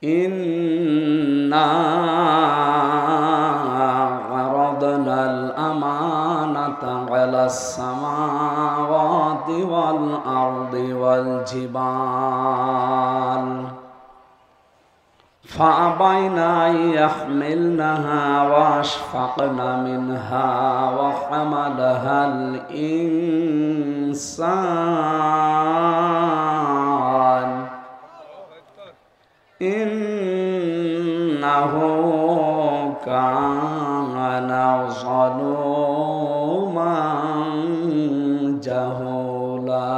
إنا عرضنا الأمانة على السماوات والأرض والجبال فأبين أن يحملنها وأشفقن منها وحملها الإنسان إنه كان ظلوما جهولا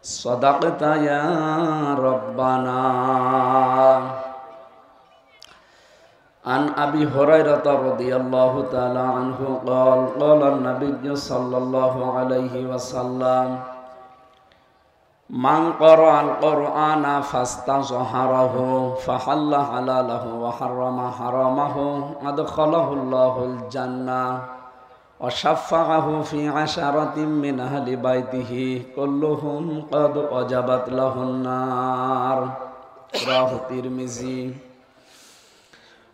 صدقت يا ربنا. عن أبي هريرة رضي الله تعالى عنه قال قال النبي صلى الله عليه وسلم من قرأ القرآن فاستظهره فحل حلاله وحرم حرامه أدخله الله الجنة وشفعه في 10 من أهل بيته كلهم قد وجبت له النار. رواه الترمذي.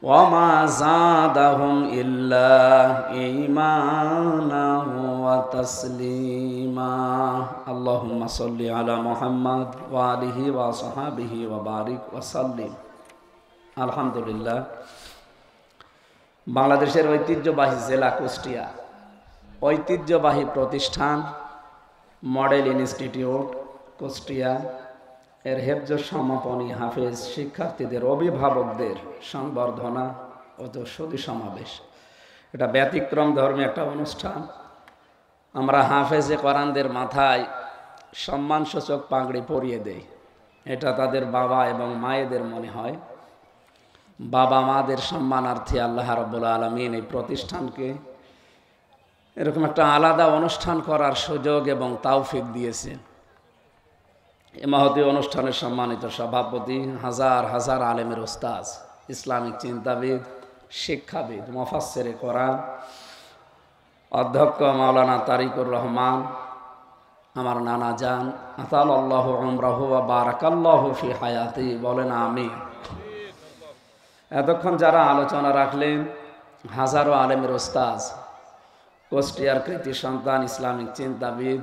وما زادهم إلا إيمانا وتسليما. اللهم صل على محمد وآله وصحبه وبارك وسلم. আলহামদুলিল্লাহ, বাংলাদেশের ঐতিহ্যবাহী জেলা কুষ্টিয়া, ঐতিহ্যবাহী প্রতিষ্ঠান মডেল ইনস্টিটিউট কুষ্টিয়া এর হেফজ সমাপনী হাফেজ শিক্ষার্থীদের অভিভাবকদের সংবর্ধনা ও সুধী সমাবেশ। এটা ব্যতিক্রম ধর্মী একটা অনুষ্ঠান। আমরা হাফেজে কোরআনদের মাথায় সম্মানসূচক পাগড়ি পরিয়ে দেই। এটা তাদের বাবা এবং মায়েদের মনে হয়। বাবা মাদের সম্মানার্থে আল্লাহ রাব্বুল আলামিন এই প্রতিষ্ঠানকে এরকম একটা আলাদা অনুষ্ঠান করার সুযোগ এবং তৌফিক দিয়েছেন। এই মহতী অনুষ্ঠানের সম্মানিত সভাপতি, হাজার হাজার আলেমের উস্তাজ, ইসলামিক চিন্তাবিদ, শিক্ষাবিদ, মুফাসসিরে কোরআন, অধ্যক্ষ মাওলানা তারিকুর রহমান, আমার নানা জান, আতালাল্লাহু উমরাহু ওয়া বারাকাল্লাহু ফি হায়াতি, বলেন আমিন। এতক্ষণ যারা আলোচনা রাখলেন, হাজারো আলেমের উস্তাজ, কুষ্টিয়ার কৃতি সন্তান, ইসলামিক চিন্তাবিদ,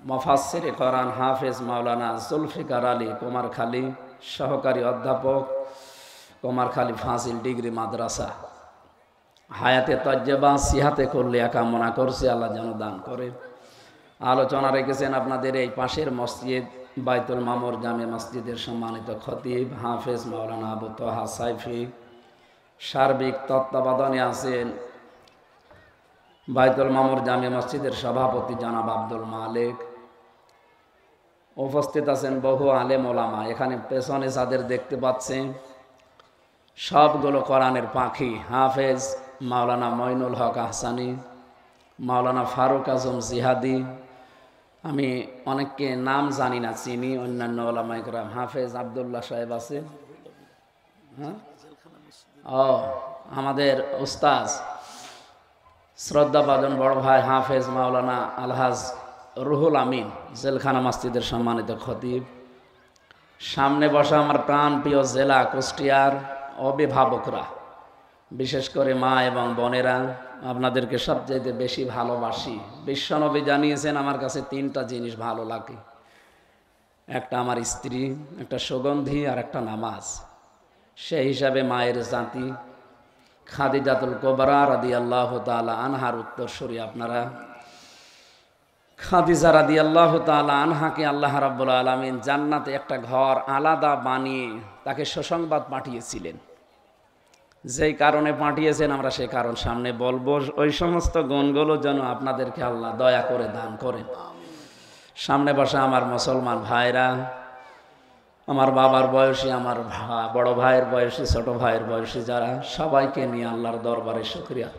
মুফাসসিরে কোরআন হাফেজ মাওলানা জুলফিকার আলী কুমারখালী, সহকারী অধ্যাপক কুমারখালী ফাজিল ডিগ্রি মাদ্রাসা, হায়াতে তজ্জেবা সিহাতে করলে কামনা করছে আল্লাহ যেন দান করে। আলোচনা রেখেছেন আপনাদের এই পাশের মসজিদ বাইতুল মামুর জামে মসজিদের সম্মানিত খতিব হাফেজ মাওলানা আবু তোহা সাইফি। সার্বিক তত্ত্বাবধানে আছেন বাইতুল মামুর জামে মসজিদের সভাপতি জনাব আব্দুল মালিক। উপস্থিত আছেন বহু আলেম ওলামা। এখানে পেছনে যাদের দেখতে পাচ্ছেন সবগুলো কোরআনের পাখি। হাফেজ মাওলানা মঈনুল হক আহসানী, মাওলানা ফারুক আজম জিহাদি, আমি অনেককে নাম জানি না, চিনি, অন্যান্য ওলামা ইকরাম। হাফেজ আবদুল্লাহ সাহেব আছে, হ্যাঁ, আমাদের উস্তাজ শ্রদ্ধাভাজন বড় ভাই হাফেজ মাওলানা আলহাজ রুহুল আমিন, জেলখানা মসজিদের সম্মানিত খতিব। সামনে বসা আমার প্রাণ প্রিয় জেলা কুষ্টিয়ার অভিভাবকরা, বিশেষ করে মা এবং বোনেরা, আপনাদেরকে সবচেয়ে বেশি ভালোবাসি। বিশ্বনবী জানিয়েছেন আমার কাছে 3টা জিনিস ভালো লাগে, একটা আমার স্ত্রী, একটা সুগন্ধি, আর একটা নামাজ। সেই হিসাবে মায়ের জাতি খাদিজাতুল কুবরা রাদিয়াল্লাহু তাআলা আনহার উত্তরসূরি আপনারা। খাদিজা রাদিয়াল্লাহু তাআলা আনহাকে আল্লাহ রাব্বুল আলামিন জান্নাতে একটা ঘর আলাদা বানিয়ে তাকে সুসংবাদ পাঠিয়েছিলেন। যেই কারণে পাঠিয়েছেন আমরা সেই কারণ সামনে বলবো। ওই সমস্ত গুণগুলো যেন আপনাদেরকে আল্লাহ দয়া করে দান করেন। সামনে বসা আমার মুসলমান ভাইরা, আমার বাবার বয়সী, আমার বড় ভাইয়ের বয়সী, ছোট ভাইয়ের বয়সী যারা, সবাইকে নিয়ে আল্লাহর দরবারে শুকরিয়া,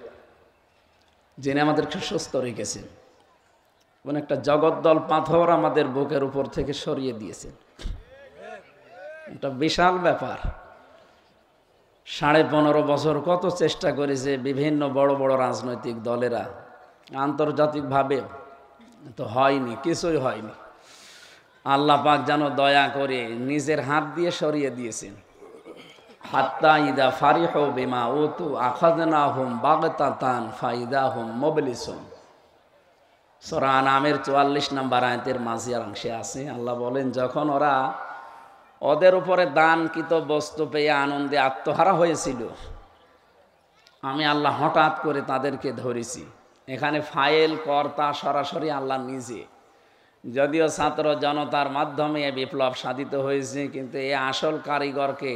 যিনি আমাদেরকে সুস্থ রেখেছেন এবং একটা জগদ্দল পাথর আমাদের বুকের উপর থেকে সরিয়ে দিয়েছেন। এটা বিশাল ব্যাপার। 15.5 বছর কত চেষ্টা করেছে বিভিন্ন বড় বড় রাজনৈতিক দলেরা, আন্তর্জাতিকভাবে তো হয়নি, কিছুই হয়নি। আল্লাহ পাক যেন দয়া করে নিজের হাত দিয়ে সরিয়ে দিয়েছেন। হাত্তা ইদা ফারিহু বিমা উতু আখাযনাহুম বাগতাতান ফাইদাহুম মুবলিসুন। সূরা আনআমের 44 নম্বর আয়াতের মাঝিয়ার অংশে আছে, আল্লাহ বলেন, যখন ওরা ওদের উপরে দানকৃত বস্তু পেয়ে আনন্দে আত্মহারা হয়েছিল, আমি আল্লাহ হঠাৎ করে তাদেরকে ধরেছি। এখানে ফাইল কর্তা সরাসরি আল্লাহ নিজে, যদিও ছাত্র জনতার মাধ্যমে বিপ্লব সাধিত হয়েছে, কিন্তু এই আসল কারিগরকে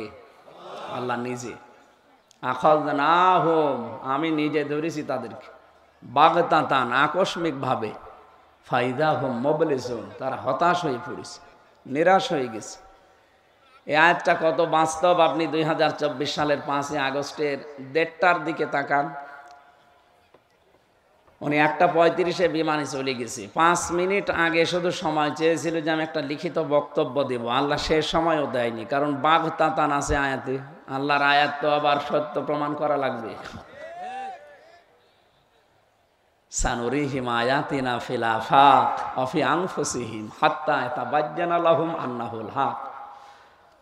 আল্লাহ নিজে। আখাযনাহুম, আমি নিজে ধরেছি তাদেরকে, বাগতাতান, আকস্মিকভাবে, ফাইদাহুম মুবলিসুন, তারা হতাশ হয়ে পড়েছে, নিরাশ হয়ে গেছে। এই আয়াতটা কত বাস্তব আপনি 2024 সালের 5ই আগস্টের 1:30টার দিকে তাকান। উনি 1:35-এ বিমানে চলে গেছে। 5 মিনিট আগে শুধু সময় চেয়েছিল যে আমি একটা লিখিত বক্তব্য দেব, আল্লাহ সে সময়ও দেয়নি, কারণ বাগতাতান আছে আয়াতে। আল্লাহর আয়াত তো আবার সত্য প্রমাণ করা লাগবে। সানুরিহিম আয়াতিনা ফিল আফাক ওয়া ফি আনফুসিহিম হাত্তা ইয়াতাবায়্যানা লাহুম আন্নাহুল হক।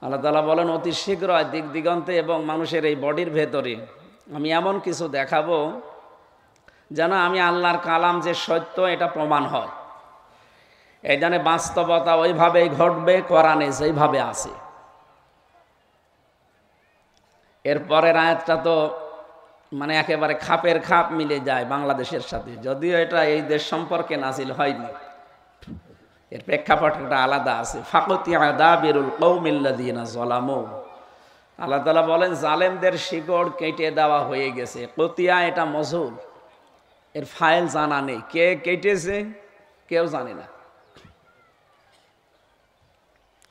আল্লাহ তাআলা বলেন, অতি শীঘ্র দিক দিগন্তে এবং মানুষের এই বডির ভেতরে আমি এমন কিছু দেখাবো যেন আমি আল্লাহর কালাম যে সত্য এটা প্রমাণ হয়। এই জন্য বাস্তবতা ওইভাবেই ঘটবে, কোরআনে যেইভাবে আছে। এরপরের আয়াতটা তো মানে একেবারে খাপের খাপ মিলে যায় বাংলাদেশের সাথে, যদিও এটা এই দেশ সম্পর্কে নাজিল হয়নি, এর প্রেক্ষাপটটা আলাদা আছে। ফাকুতিয়া দাবিরুল কওমিল্লাযিনা যালামু, আল্লাহ তাআলা বলেন জালেমদের শিকড় কেটে দেওয়া হয়ে গেছে। কতিয়া এটা মজহুল, এর ফাইল জানা নেই, কে কেটেছে কেউ জানে না।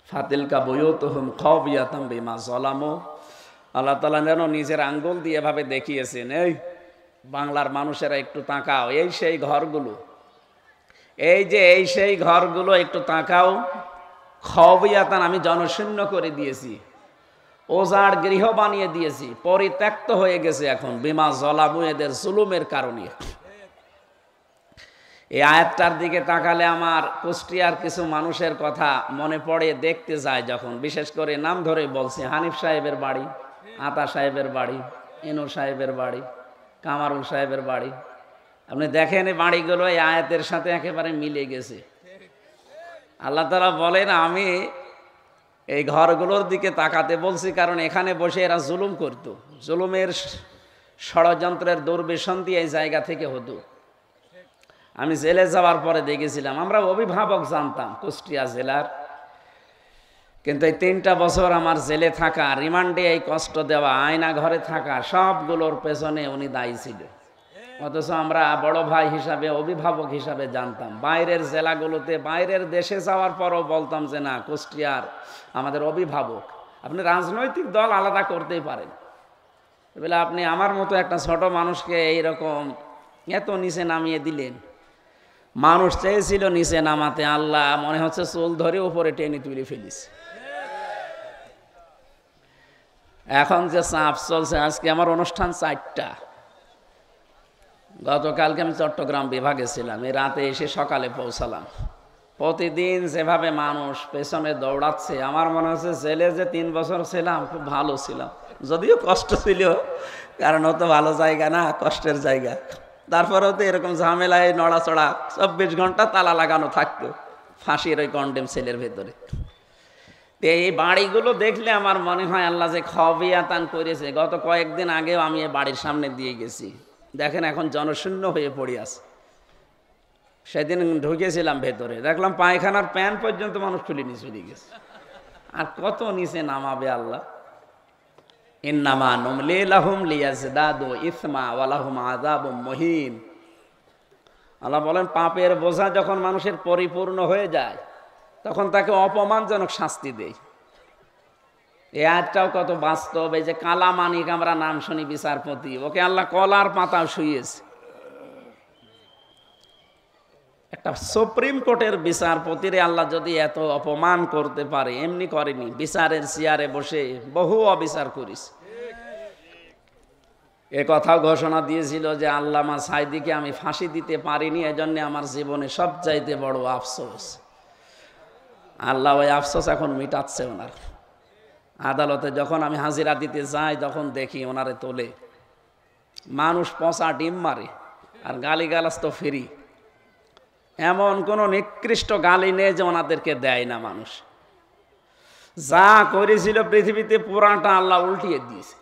ফাতিলকা বুয়ুতুহুম খাওবিয়াতাম বিমা যালামু, আল্লাহ তাআলা যেন নিজের আঙ্গুল দিয়ে এভাবে দেখিয়েছেন, এই বাংলার মানুষেরা একটু তাকাও, এই সেই ঘরগুলো, এই যে এই সেই ঘরগুলো একটু তাকাও। খাওবিয়াতান, আমি জনশূন্য করে দিয়েছি, ওজাড় গৃহ বানিয়ে দিয়েছি, পরিত্যক্ত হয়ে গেছে এখন, বিমা যালামু, এদের জুলুমের কারণে। এই আয়াতটার দিকে তাকালে আমার কুষ্টিয়ার কিছু মানুষের কথা মনে পড়ে, দেখতে যায় যখন, বিশেষ করে নাম ধরে বলছি, হানিফ সাহেবের বাড়ি, আতা সাহেবের বাড়ি, ইনু সাহেবের বাড়ি, কামারুল সাহেবের বাড়ি। আপনি দেখেন এই বাড়িগুলো এই আয়াতের সাথে একেবারে মিলে গেছে। আল্লাহ তাআলা বলেন, আমি এই ঘরগুলোর দিকে তাকাতে বলছি কারণ এখানে বসে এরা জুলুম করত, জুলুমের ষড়যন্ত্রের দুর্বিসন দিয়ে এই জায়গা থেকে হতো। আমি জেলে যাওয়ার পরে দেখেছিলাম, আমরা অভিভাবক জানতাম কুষ্টিয়া জেলার, কিন্তু এই 3টা বছর আমার জেলে থাকা, রিমান্ডে এই কষ্ট দেওয়া, আয়না ঘরে থাকা, সবগুলোর পেছনে উনি দায়ী ছিল। অথচ আমরা বড় ভাই হিসাবে, অভিভাবক হিসাবে জানতাম। বাইরের জেলাগুলোতে, বাইরের দেশে যাওয়ার পরও বলতাম যে না, কুষ্টিয়ার আমাদের অভিভাবক। আপনি রাজনৈতিক দল আলাদা করতেই পারেন, বলে আপনি আমার মতো একটা ছোট মানুষকে এইরকম এত নিচে নামিয়ে দিলেন। মানুষ চেয়েছিল নিচে নামাতে, আল্লাহ মনে হচ্ছে চুল ধরে উপরে টেনে তুলে ফেলিস। এখন যে চাপ চলছে, আজকে আমার অনুষ্ঠান 4টা, গতকালকে আমি চট্টগ্রাম বিভাগে ছিলাম, এই রাতে এসে সকালে পৌঁছালাম। প্রতিদিন যেভাবে মানুষ পেছনে দৌড়াচ্ছে, আমার মনে হচ্ছে জেলে যে 3 বছর ছিলাম খুব ভালো ছিলাম, যদিও কষ্ট ছিল, কারণ অত ভালো জায়গা না, কষ্টের জায়গা। তারপরেও তো এরকম ঝামেলায় নড়াচড়া, 24 ঘন্টা তালা লাগানো থাকতো ফাঁসির ওই কন্ডেম সেলের ভেতরে। এই বাড়িগুলো দেখলে আমার মনে হয় আল্লাহ যে খাওবিয়াতান করেছে। গত কয়েকদিন আগেও আমি এই বাড়ির সামনে দিয়ে গেছি, দেখেন এখন জনশূন্য হয়ে পড়ে আছে। সেদিন ঢুকেছিলাম ভেতরে, দেখলাম পায়খানার প্যান পর্যন্ত মানুষ খুলে নিয়ে চলে গেছে। আর কত নিচে নামাবে আল্লাহ। ইন্নামা নুমলি লাহুম লিয়াজদাদু ইসমা ওয়া লাহুম আযাবুম মুহিন। আল্লাহ বলেন, পাপের বোঝা যখন মানুষের পরিপূর্ণ হয়ে যায় তখন তাকে অপমানজনক শাস্তি দেয়। এই আয়াতটাও কত বাস্তব। এই যে কালা মানিক আমরা নাম শুনি বিচারপতি, ওকে আল্লাহ কলার পাতা শুইয়েছে। একটা সুপ্রিম কোর্টের বিচারপতিরে আল্লাহ যদি এত অপমান করতে পারে, এমনি করেনি, বিচারের চেয়ারে বসে বহু অবিচার করিস। এ কথাও ঘোষণা দিয়েছিল যে আল্লামা সাইদিকে আমি ফাঁসি দিতে পারিনি, এজন্য আমার জীবনে সবচাইতে বড় আফসোস। আল্লাহ ওই আফসোস এখন মিটাচ্ছে ওনার। আদালতে যখন আমি হাজিরা দিতে যাই তখন দেখি ওনারে তোলে, মানুষ পচা ডিম মারে আর গালিগালাজ তো ফ্রি। এমন কোনো নিকৃষ্ট গালি নেই যে ওনাদেরকে দেয় না মানুষ। যা করেছিল পৃথিবীতে পুরাটা আল্লাহ উল্টিয়ে দিয়েছে।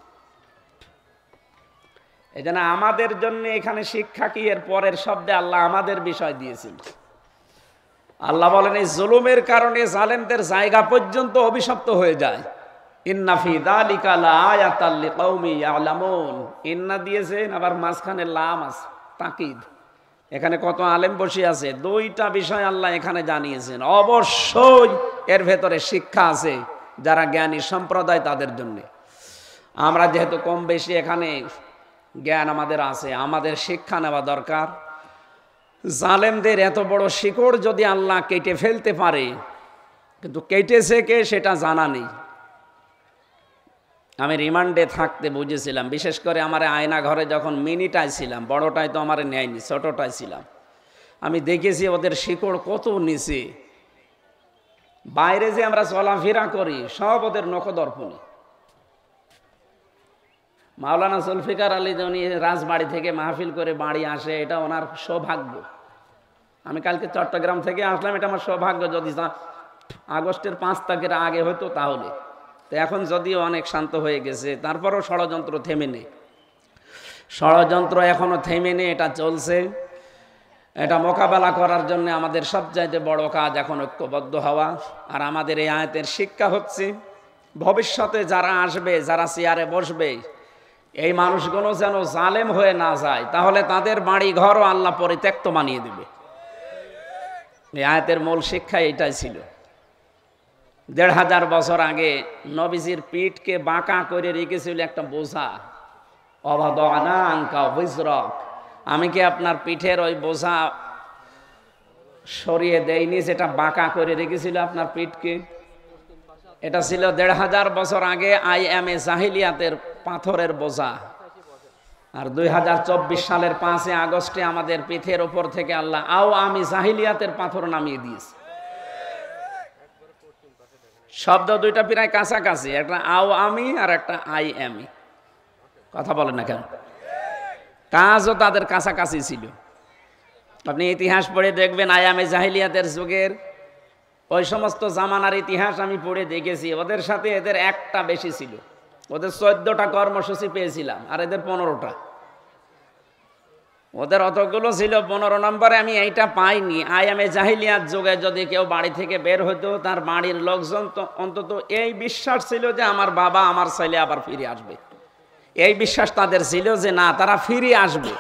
এই জন্য আমাদের জন্য এখানে শিক্ষা কি, এর পরের শব্দে আল্লাহ আমাদের বিষয় দিয়েছিল। আল্লাহ বলেন এই জুলুমের কারণে জালেমদের জায়গা পর্যন্ত অভিশপ্ত হয়ে যায়। ইন্না ফি যালিকা লাআয়াতাল লিকাউমি ইয়ালামুন। ইন্না দিয়েছেন, আবার মাঝখানে লাম আছে, তাকিদ। এখানে কত আলেম বসে আছে, দুইটা বিষয় আল্লাহ এখানে জানিয়েছেন। অবশ্যই এর ভেতরে শিক্ষা আছে যারা জ্ঞানী সম্প্রদায় তাদের জন্য। আমরা যেহেতু কম বেশি এখানে জ্ঞান আমাদের আছে, আমাদের শিক্ষা নেওয়া দরকার। জালেমদের এত বড় শিকড় যদি আল্লাহ কেটে ফেলতে পারে, কিন্তু কেটেছে কে সেটা জানা নেই। আমি রিমান্ডে থাকতে বুঝেছিলাম, বিশেষ করে আমার আয়না ঘরে যখন মিনিটাই ছিলাম, বড়টাই তো আমার নেয়নি, ছোটটাই ছিলাম, আমি দেখেছি ওদের শিকড় কত নিচে। বাইরে যে আমরা চলাফেরা করি সব ওদের নখদর্পণে। মাওলানা জুলফিকার আলী উনি রাজবাড়ি থেকে মাহফিল করে বাড়ি আসে, এটা ওনার সৌভাগ্য। আমি কালকে চট্টগ্রাম থেকে আসলাম, এটা আমার সৌভাগ্য। যদি আগস্টের 5 তারিখের আগে হতো তাহলে। তো এখন যদিও অনেক শান্ত হয়ে গেছে, তারপরও ষড়যন্ত্র থেমে নেই। ষড়যন্ত্র এখনো থেমে নেই, এটা চলছে। এটা মোকাবেলা করার জন্য আমাদের সবচাইতে বড় কাজ এখন ঐক্যবদ্ধ হওয়া। আর আমাদের এই আয়াতের শিক্ষা হচ্ছে, ভবিষ্যতে যারা আসবে, যারা চেয়ারে বসবে, এই মানুষগুলো যেন জালেম হয়ে না যায়, তাহলে তাদের বাড়ি ঘরও আল্লাহ পরিত্যক্ত বানিয়ে দেবে। এই আয়াতের মূল শিক্ষা এটাই ছিল। ১৫০০ বছর আগে নবীজির পিঠকে বাঁকা করে রেখেছিল একটা বোঝা। অবাদনা আনকা হুজরক, আমি কি আপনার পিঠের ওই বোঝা সরিয়ে দেয়নি যেটা বাঁকা করে রেখেছিল আপনার পিঠকে? এটা ছিল ১৫০০ বছর আগে IMA জাহিলিয়াতের পাথরের বোঝা। আর ২০২৪ সালের 5 আগস্টে আমাদের পিঠের ওপর থেকে আল্লাহ আমি জাহিলিয়াতের পাথর নামিয়ে দিয়েছে। শব্দ দুইটা প্রায় কাছাকাছি, একটা আমি আর একটা IMA। কথা বলেন না কেন? কাজও তাদের কাছাকাছি ছিল। আপনি ইতিহাস পড়ে দেখবেন, IMA জাহিলিয়াতের যুগের ওই সমস্ত জামানার ইতিহাস আমি পড়ে দেখেছি। ওদের সাথে এদের একটা বেশি ছিল। ওদের 14টা কর্মসূচি পেয়েছিলাম, আর এদের 15টা। ওদের অতগুলো ছিল, 15 নম্বরে আমি এইটা পাইনি। IMA জাহিলিয়াত যুগে যদি কেউ বাড়ি থেকে বের হতো, তার বাড়ির লোকজন তো অন্তত এই বিশ্বাস ছিল যে আমার বাবা আমার ছেলে আবার ফিরে আসবে। এই বিশ্বাস তাদের ছিল যে না, তারা ফিরে আসবে।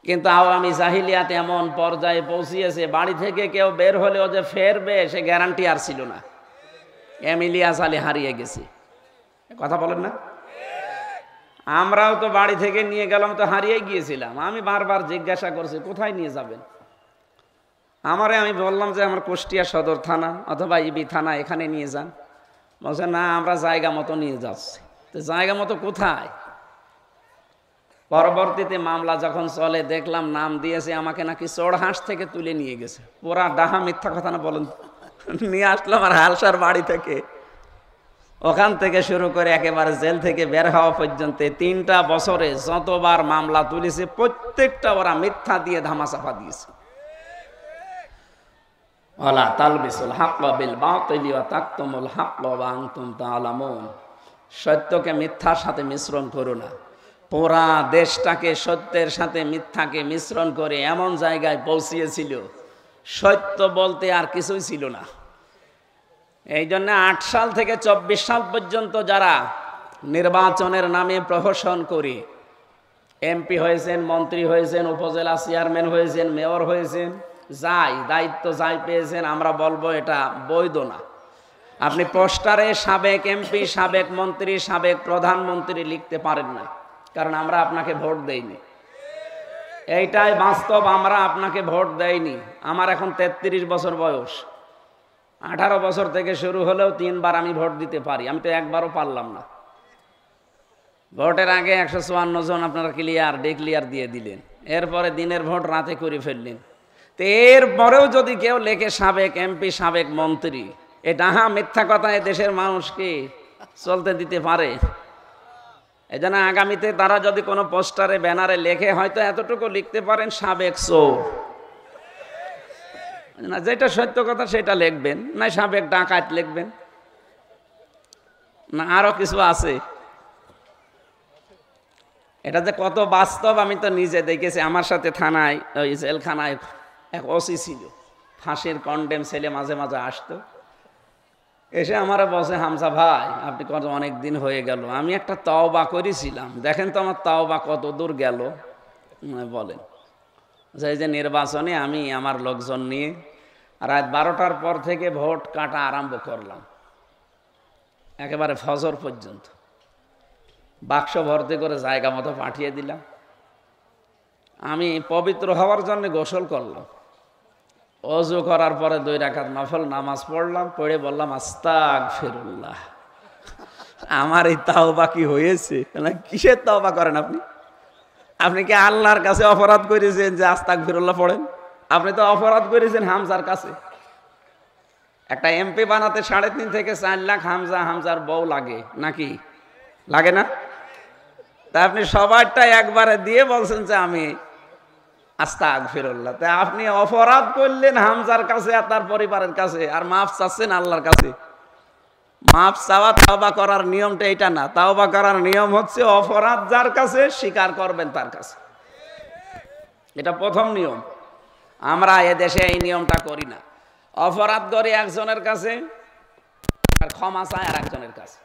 কিন্তু আওয়ামী জাহিলিয়াত এমন পর্যায়ে পৌঁছিয়েছে, বাড়ি থেকে কেউ বের হলেও যে ফেরবে সে গ্যারান্টি আর ছিল না। এমিলিয়াস আলী হারিয়ে গেছে। কথা বলেন না? আমরাও তো বাড়ি থেকে নিয়ে গেলাম, তো হারিয়ে গিয়েছিলাম। আমি বারবার জিজ্ঞাসা করছি কোথায় নিয়ে যাবেন। আমি বললাম যে আমার কুষ্টিয়া সদর থানা অথবা ইবি থানা, এখানে নিয়ে যান। বলছে না, আমরা জায়গা মতো নিয়ে যাচ্ছি। তো জায়গা মতো কোথায়? পরবর্তীতে মামলা যখন চলে দেখলাম নাম দিয়েছে আমাকে নাকি চোরহাঁস থেকে তুলে নিয়ে গেছে। পুরা ডাহা মিথ্যা কথা না বলেন? নিয়ে আসলাম আর হালসার বাড়ি থেকে। ওখান থেকে শুরু করে একেবারে জেল থেকে বের হওয়া পর্যন্ত 3টা বছরে যতবার মামলা তুলেছে প্রত্যেকটা ওরা মিথ্যা দিয়ে ধামাচাপা দিয়েছে। ওয়ালা তালবিসুল হাক্কা বিল বাতিল ওয়া তাকতুমুল হাক্কা ওয়া আনতুম তা'লামুন। সত্যকে মিথ্যার সাথে মিশ্রণ করো না। পুরা দেশটাকে সত্যের সাথে মিথ্যাকে মিশ্রণ করে এমন জায়গায় পৌঁছিয়েছিল, সত্য বলতে আর কিছুই ছিল না। এই জন্য 8 সাল থেকে 24 সাল পর্যন্ত যারা নির্বাচনের নামে প্রহসন করে MP হয়েছেন, মন্ত্রী হয়েছেন, উপজেলা চেয়ারম্যান হয়েছেন, মেয়র হয়েছেন, দায়িত্ব যাই পেয়েছেন, আমরা বলবো এটা বৈধ না। আপনি পোস্টারে সাবেক MP, সাবেক মন্ত্রী, সাবেক প্রধানমন্ত্রী লিখতে পারেন না, কারণ আমরা আপনাকে ভোট দেইনি। এইটাই বাস্তব, আমরা আপনাকে ভোট দেইনি। আমার এখন 33 বছর বয়স। 18 বছর থেকে শুরু হলেও 3 বার আমি ভোট দিতে পারি, আমি তো একবারও পারলাম না। ভোটের আগে 154 জন আপনারা ডিক্লিয়ার দিয়ে দিলেন। এরপরে দিনের ভোট রাতে করে ফেললেন। এরপরেও যদি কেউ লেখে সাবেক এমপি সাবেক মন্ত্রী, এটা মিথ্যা কথা দেশের মানুষকে চলতে দিতে পারে? এজন্য আগামীতে তারা যদি কোনো পোস্টারে ব্যানারে লেখে হয়তো এতটুকু লিখতে পারেন সাবেক চোর, না যেটা সত্য কথা সেটা লিখবেন, না সাবেক ডাকাত লিখবেন, না আরো কিছু আছে। এটা যে কত বাস্তব আমি তো নিজে দেখেছি। আমার সাথে থানায় ওই জেলখানায় এক ওসি ছিল, ফাঁসির কন্ডেম ছেলে মাঝে মাঝে আসতো, এসে আমারে বসে, হামজা ভাই আপনি কত অনেক দিন হয়ে গেল, আমি একটা তওবা করেছিলাম, দেখেন তো আমার তওবা কত দূর গেল। বলেন যে এই যে নির্বাচনে আমি আমার লোকজন নিয়ে রাত 12টার পর থেকে ভোট কাটা আরম্ভ করলাম, একেবারে ফজর পর্যন্ত বাক্স ভর্তি করে জায়গা মতো পাঠিয়ে দিলাম। আমি পবিত্র হওয়ার জন্য গোসল করলাম, অজু করার পরে 2 রাকাত নফল নামাজ পড়লাম, পড়ে বললাম আস্তাগফিরুল্লাহ। আমার এই তাওবা কি হয়েছে? কিসের তাওবা করেন আপনি? আপনি কি আল্লাহর কাছে অপরাধ করেছেন যে আস্তাগফিরুল্লাহ পড়েন? আপনি তো অপরাধ করেছেন হামজার কাছে। একটা এমপি বানাতে 3.5 থেকে 4 লাখ হামজার বউ লাগে নাকি? লাগে না? তা আপনি সবারটা একবারে দিয়ে বলছেন যে আমি আস্তাগফিরুল্লাহ। তা আপনি অপরাধ করলেন হামজার কাছে আর তার পরিবারের কাছে, আর মাফ চাচ্ছেন আল্লাহর কাছে। মাফ চাওয়া তাওবা করার নিয়মটা এটা না। তাওবা করার নিয়ম হচ্ছে অপরাধ যার কাছে স্বীকার করবেন তার কাছে, এটা প্রথম নিয়ম। আমরা এদেশে এই নিয়মটা করি না। অপরাধ করি একজনের কাছে আর ক্ষমা চায় আর একজনের কাছে,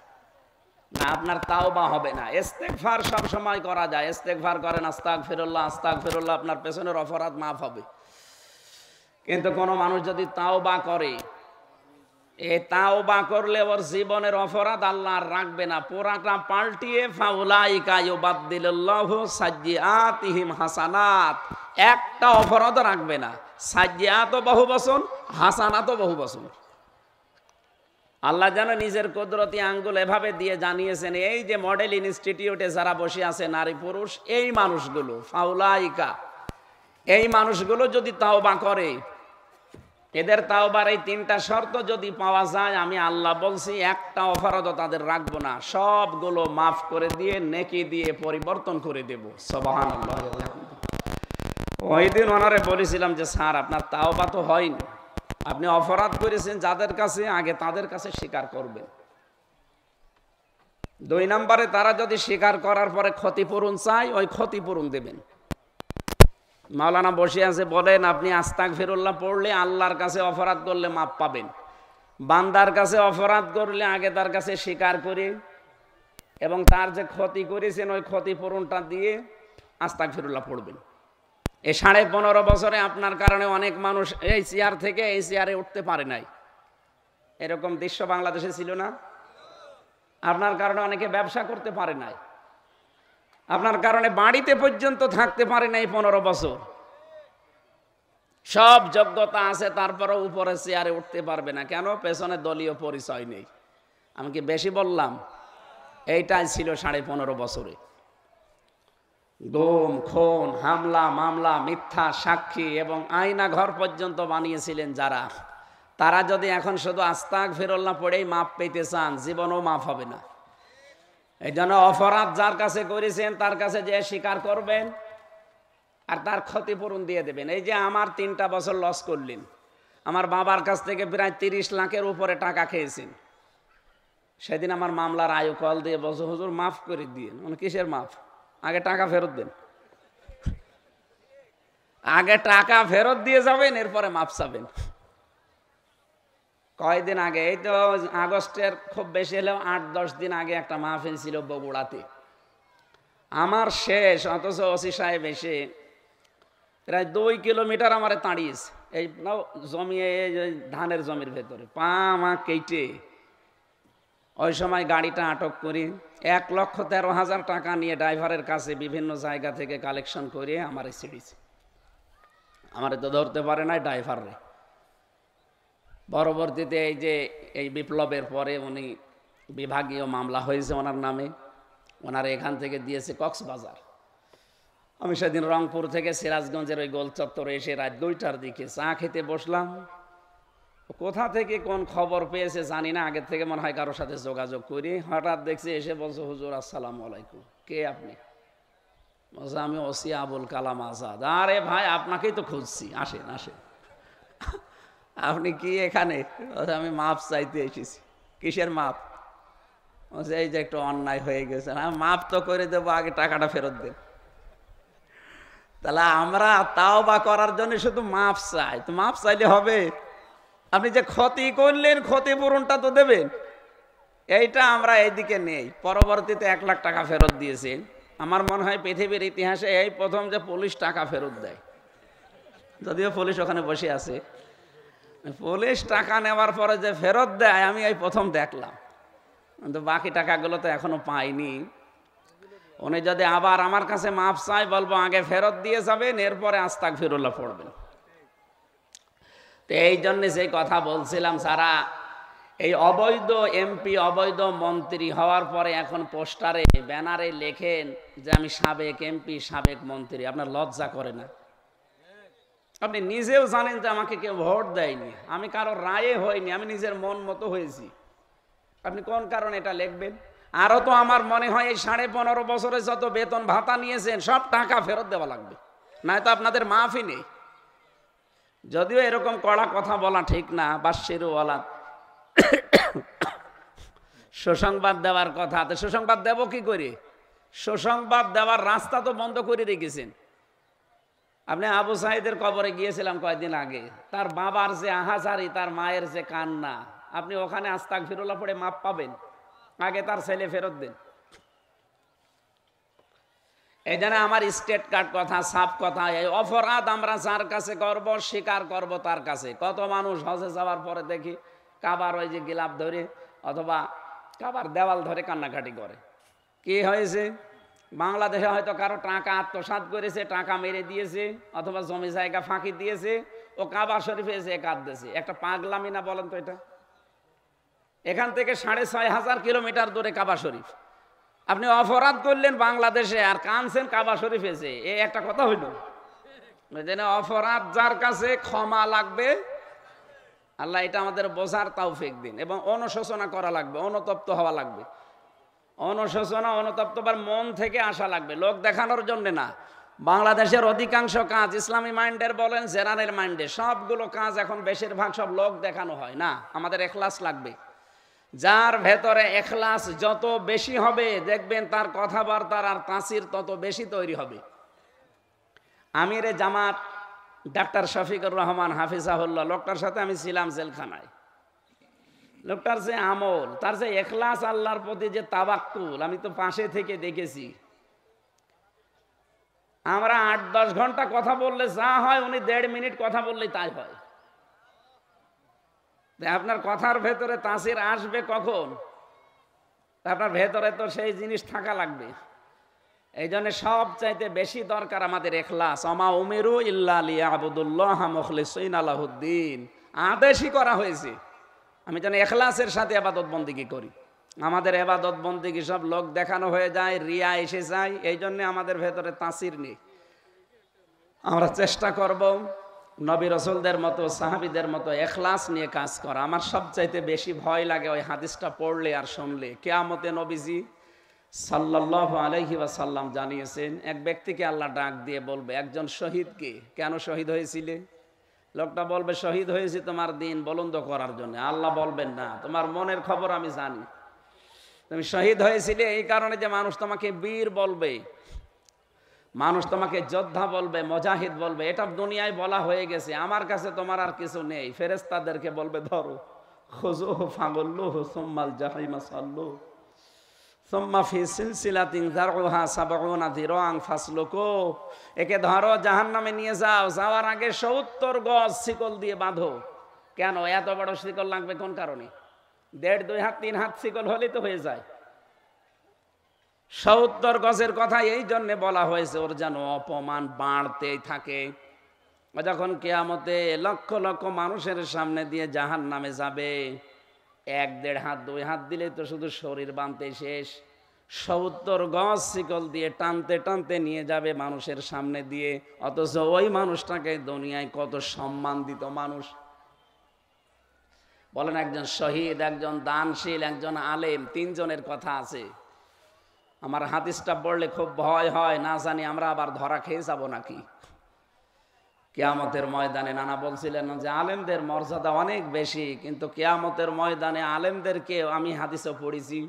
না আপনার তাওবা হবে না। ইস্তেগফার সব সময় করা যায়, ইস্তেগফার করেন আস্তাগফিরুল্লাহ আস্তাগফিরুল্লাহ, আপনার পেছনের অপরাধ মাফ হবে। কিন্তু কোনো মানুষ যদি তাওবা করে, এই তাওবা করলে ওর জীবনের অপরাধ আল্লাহ আর রাখবে না, পুরাটা পাল্টিয়ে ফাউলাইকা ইউবাদদিলুল্লাহু সাইয়্যাতিহিম হাসানাত, একটা অপরাধ রাখবে না। সাইয়্যাতও বহু বচন, হাসানাতও বহু বচন। আল্লাহ যেন নিজের কুদরতি আঙ্গুল এভাবে দিয়ে জানিয়েছেন, এই যে মডেল ইনস্টিটিউটে যারা বসে আছে নারী পুরুষ, এই মানুষগুলো ফাউলাইকা, এই মানুষগুলো যদি তাওবা করে, এদের তাওবার এই 3টা শর্ত যদি পাওয়া যায়, আমি আল্লাহ বলছি একটা অপরাধও তাদের রাখবো না, সবগুলো মাফ করে দিয়ে নেকি দিয়ে পরিবর্তন করে দেব। সুবহানাল্লাহ। ওই দিন ওনারে বলেছিলাম যে স্যার আপনার তাওবা তো হয়নি, আপনি অপরাধ করেছেন যাদের কাছে, আগে তাদের কাছে স্বীকার করবেন। 2 নম্বরে তারা যদি স্বীকার করার পরে ক্ষতিপূরণ চায়, ওই ক্ষতিপূরণ দেবেন। মাওলানা বসে আছে, বলেন আপনি আস্তাগফিরুল্লাহ পড়লে আল্লাহর কাছে অপরাধ করলে মাপ পাবেন, বান্দার কাছে অপরাধ করলে আগে তার কাছে স্বীকার করে এবং তার যে ক্ষতি করেছেন ওই ক্ষতিপূরণটা দিয়ে আস্তাগফিরুল্লাহ পড়বেন। এই 15.5 বছরে আপনার কারণে অনেক মানুষ এই চেয়ার থেকে এই চেয়ারে উঠতে পারে নাই, এরকম দৃশ্য বাংলাদেশে ছিল না? আপনার কারণে অনেকে ব্যবসা করতে পারে নাই, আপনার কারণে বাড়িতে পর্যন্ত থাকতে পারে নাই 15 বছর। সব যোগ্যতা আছে, তারপরও উপরে চেয়ারে উঠতে পারবে না কেন? পেছনে দলীয় পরিচয় নেই। আমি কি বেশি বললাম? এইটাই ছিল 15.5 বছরে। গুম, খুন, হামলা, মামলা, মিথ্যা সাক্ষী এবং আয়না ঘর পর্যন্ত বানিয়েছিলেন যারা, তারা যদি এখন শুধু আস্তাগফিরুল্লাহ পড়েই মাপ পেতে চান, জীবনও মাফ হবে না। এই জন্য অপরাধ যার কাছে করেছেন তার কাছে যে স্বীকার করবেন আর তার ক্ষতিপূরণ দিয়ে দেবেন। এই যে আমার 3টা বছর লস করলেন, আমার বাবার কাছ থেকে প্রায় 30 লাখের উপরে টাকা খেয়েছেন। সেদিন আমার মামলার আয়ু কল দিয়ে বলছে, হুজুর মাফ করে দিয়ে। কিসের মাফ? আগে টাকা ফেরত দেন, আগে টাকা ফেরত দিয়ে যাবেন, এরপরে মাফ চাবেন। কয়দিন আগে, এই তো আগস্টের খুব বেশি হলেও 8-10 দিন আগে একটা মাহফিল ছিল বগুড়াতে। আমার শেষ, অথচ ওসি সাহেব এসে প্রায় 2 কিলোমিটার আমারে তাড়িয়েছে, এই জমি, এই ধানের জমির ভেতরে পা মা কেটে। ওই সময় গাড়িটা আটক করি, 1,13,000 টাকা নিয়ে ড্রাইভারের কাছে বিভিন্ন জায়গা থেকে কালেকশন করে আমারে ছেড়েছে। আমারে তো ধরতে পারে নাই ড্রাইভাররে। পরবর্তীতে এই যে এই বিপ্লবের পরে উনি বিভাগীয় মামলা হয়েছে ওনার নামে, ওনার এখান থেকে দিয়েছে কক্সবাজার। আমি সেদিন রংপুর থেকে সিরাজগঞ্জের ওই গোল চত্বরে এসে রাত 2টার দিকে চা খেতে বসলাম। কোথা থেকে কোন খবর পেয়েছে জানি না, আগের থেকে মনে হয় কারোর সাথে যোগাযোগ করি, হঠাৎ দেখছি এসে বলছে, হুজুর আসসালামু আলাইকুম। কে আপনি? বলছে আমি ওসি আবুল কালাম আজাদ। আরে ভাই, আপনাকেই তো খুঁজছি, আসেন আসেন। আপনি কি এখানে? আমি মাপ চাইতে এসেছি। কিসের মাপ? বলছে এই যে একটু অন্যায় হয়ে গেছে। মাপ তো করে দেবো, আগে টাকাটা ফেরত দেন। তাহলে আমরা তাওবা করার জন্য শুধু মাপ চাই, তো মাপ চাইলে হবে? আপনি যে ক্ষতি করলেন, ক্ষতিপূরণটা তো দেবেন। এইটা আমরা এইদিকে নেই। পরবর্তীতে 1 লাখ টাকা ফেরত দিয়েছে। আমার মনে হয় পৃথিবীর ইতিহাসে এই প্রথম যে পুলিশ টাকা ফেরত দেয়, যদিও পুলিশ ওখানে বসে আছে। পুলিশ টাকা নেওয়ার পরে যে ফেরত দেয়, আমি এই প্রথম দেখলাম। কিন্তু বাকি টাকাগুলো তো এখনো পাইনি। উনি যদি আবার আমার কাছে মাপ চাই, বলবো আগে ফেরত দিয়ে যাবেন, এরপরে আস্তাগফিরুল্লাহ পড়বেন। তো এই জন্য যে কথা বলছিলাম, যারা এই অবৈধ এমপি, অবৈধ মন্ত্রী হওয়ার পরে এখন পোস্টারে, ব্যানারে লেখেন যে আমি সাবেক এমপি, সাবেক মন্ত্রী, আপনার লজ্জা করে না? আপনি নিজেও জানেন যে আমাকে কেউ ভোট দেয়নি, আমি কারো রায়ে হইনি, আমি নিজের মন মতো হয়েছি। আপনি কোন কারণে এটা লিখবেন? আরো তো আমার মনে হয় এই 15.5 বছরে যত বেতন ভাতা নিয়েছেন সব টাকা ফেরত দেওয়া লাগবে, নয়তো আপনাদের মাফই নেই। যদিও এরকম কড়া কথা বলা ঠিক না, বাশিরওয়ালা সুসংবাদ দেওয়ার কথা। তো সুসংবাদ দেব কি করে? সুসংবাদ দেওয়ার রাস্তা তো বন্ধ করে রেখেছেন। আপনি আবু সাইদের কবরে গিয়েছিলাম কয়েকদিন আগে, তার বাবার যে আহাজারি, তার মায়ের যে কান্না, আপনি ওখানে আস্তাগফিরুল্লাহ পড়ে মাপ পাবেন? আগে তার ছেলে ফেরত দেন। এই জন্য আমার স্টেট কার্ড কথা, সাফ কথা, এই অপরাধ আমরা যার কাছে করব, স্বীকার করব তার কাছে। কত মানুষ হজে যাওয়ার পরে দেখি কাবার ওই যে গিলাপ ধরে অথবা কাবার দেওয়াল ধরে কান্নাকাটি করে। কি হয়েছে? বাংলাদেশে হয়তো কারো টাকা আত্মসাৎ করেছে, টাকা মেরে দিয়েছে, অথবা জমি জায়গা ফাঁকি দিয়েছে, ও কাবা শরীফে এসে কাঁদতেছে। একটা পাগলামি না বলেন তো এটা? এখান থেকে 6500 কিলোমিটার দূরে কাবা শরীফ। আপনি অপরাধ করলেন বাংলাদেশে আর কাঁদছেন কাবা শরীফ এসে, এই একটা কথা হইল? অপরাধ যার কাছে ক্ষমা লাগবে, আল্লাহ এটা আমাদের বোঝার তৌফিক দিন, এবং অনুশোচনা করা লাগবে, অনুতপ্ত হওয়া লাগবে। অনুশোচনা, অনুতপ্ত মন থেকে আসা লাগবে, লোক দেখানোর জন্য না। বাংলাদেশের অধিকাংশ কাজ, ইসলামী মাইন্ডের বলেন, জেনারেল মাইন্ডের সবগুলো কাজ এখন বেশিরভাগ সব লোক দেখানো হয় না। আমাদের এখলাস লাগবে। যার ভেতরে এখলাস যত বেশি হবে, দেখবেন তার কথাবার্তার আর তাসির তত বেশি তৈরি হবে। আমিরে জামাত ডাক্তার শফিকুর রহমান হাফিজাহুল্লাহ, লোকটার সাথে আমি ছিলাম জেলখানায়। লোকটার যে আমল, তার যে এখলাস, আল্লাহর প্রতি যে তাওয়াক্কুল, আমি তো পাশে থেকে দেখেছি। আমরা 8-10 ঘন্টা কথা বললে যা হয়, উনি 1.5 মিনিট কথা বললেই তাই হয়। আপনার কথার ভেতরে তাসির আসবে কখন? আপনার ভেতরে তো সেই জিনিস থাকা লাগবে। এই জন্য সবচাইতে বেশি দরকার আমাদের এখলাস। ওমা উমিরু ইল্লা লিয়াবুদুল্লাহ মুখলিসিনা লাহুদ্দিন, আদেশই করা হয়েছে আমি যেন এখলাসের সাথে ইবাদত বন্দেগী করি। আমাদের ইবাদত বন্দেগী সব লোক দেখানো হয়ে যায়, রিয়া এসে যায়। এই জন্য আমাদের ভেতরে তাসির নেই। আমরা চেষ্টা করব নবী রাসূলদের মতো, সাহাবীদের মতো এখলাস নিয়ে কাজ করা। আমার সবচাইতে বেশি ভয় লাগে ওই হাদিসটা পড়লে আর শুনলে। কিয়ামতে নবীজি সাল্লাল্লাহু আলাইহি ওয়াসাল্লাম জানিয়েছেন, এক ব্যক্তিকে আল্লাহ ডাক দিয়ে বলবে, একজন শহীদকে, কেন শহীদ হয়েছিলে? লোকটা বলবে, শহীদ হয়েছি তোমার দিন বুলন্দ করার জন্য। আল্লাহ বলবেন, না, তোমার মনের খবর আমি জানি। তুমি শহীদ হয়েছিলে এই কারণে যে মানুষ তোমাকে বীর বলবে, মানুষ তোমাকে যোদ্ধা বলবে, মুজাহিদ বলবে, এটা দুনিয়ায় বলা হয়ে গেছে। আমার কাছে তোমার আর কিছু নেই। ফেরেশতাদেরকে বলবে, ধরো, খুযুহু ফাগুল্লুহু সুম্মাল জাহিমা সাল্লু সুম্মা ফি সিলসিলাতিন যারউহা ৭০ যিরাআন ফাসলুকু, একে ধরো, জাহান্নামে নিয়ে যাও, যাওয়ার আগে ৭০ গজ শিকল দিয়ে বাঁধো। কেন এত বড় শিকল লাগবে? কোন কারণে? ১.৫, ২ হাত, ৩ হাত শিকল হলেই তো হয়ে যায়। ৭০ গজের কথা এই জন্য বলা হয়েছে, ওর যেন অপমান বাড়তেই থাকে। যখন কিয়ামতে লক্ষ লক্ষ মানুষের সামনে দিয়ে জাহান্নামে যাবে, ১, ১.৫ হাত, ২ হাত দিলে তো শুধু শরীর বাঁধতে শেষ। 70 গজ শিকল দিয়ে টানতে টানতে নিয়ে যাবে মানুষের সামনে দিয়ে, অথচ ওই মানুষটাকে দুনিয়ায় কত সম্মান দিত মানুষ। বলেন, একজন শহীদ, একজন দানশীল, একজন আলেম, তিনজনের কথা আছে। আমার হাদিসটা পড়লে খুব ভয় হয়, না জানি আমরা আবার ধরা খেয়ে যাব নাকি কিয়ামতের ময়দানে। নানা বলছিলেন যে আলেমদের মর্যাদা অনেক বেশি, কিন্তু কিয়ামতের ময়দানে আলেমদেরকে, আমি হাদিসও পড়েছি,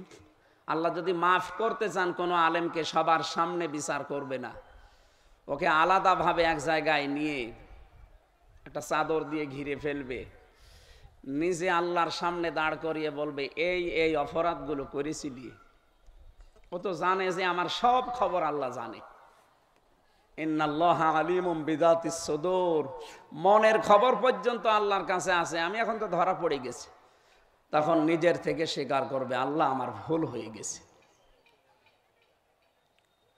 আল্লাহ যদি মাফ করতে চান কোনো আলেমকে সবার সামনে বিচার করবে না, ওকে আলাদাভাবে এক জায়গায় নিয়ে একটা চাদর দিয়ে ঘিরে ফেলবে, নিজে আল্লাহর সামনে দাঁড় করিয়ে বলবে এই এই অপরাধগুলো করেছিলি। ও তো জানে যে আমার সব খবর আল্লাহ জানে। ইন্নাল্লাহা আলিমুম বিযাতিস সুদূর, মনের খবর পর্যন্ত আল্লাহর কাছে আছে, আমি এখন তো ধরা পড়ে গেছি। তখন নিজের থেকে স্বীকার করবে আল্লাহ আমার ভুল হয়ে গেছে।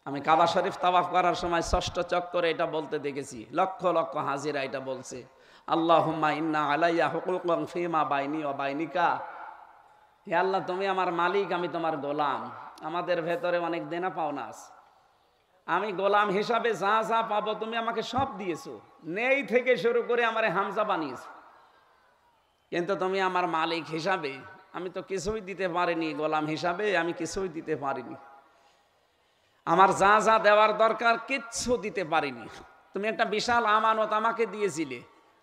আমি কাবা শরীফ তাওয়াফ করার সময় ষষ্ঠ চক্করে এটা বলতে দেখেছি, লক্ষ লক্ষ হাজিরা এটা বলছে, আল্লাহুম্মা ইন্না আলাইয়া হুকুকান ফীমা বাইনি ওয়া বাইনিকা। হে আল্লাহ, তুমি আমার মালিক, আমি তোমার গোলাম, আমাদের ভেতরে অনেক দেনা পাওনা আছে, আমি গোলাম হিসাবে যা যা পাবো তুমি আমাকে সব দিয়েছো, নেই থেকে শুরু করে আমারে হামজা বানিয়েছো, কিন্তু তুমি আমার মালিক হিসাবে আমি তো কিছুই দিতে পারিনি, গোলাম হিসাবে আমি কিছুই দিতে পারিনি, আমার যা যা দেওয়ার দরকার কিচ্ছু দিতে পারিনি। তুমি একটা বিশাল আমানত আমাকে দিয়েছিলে,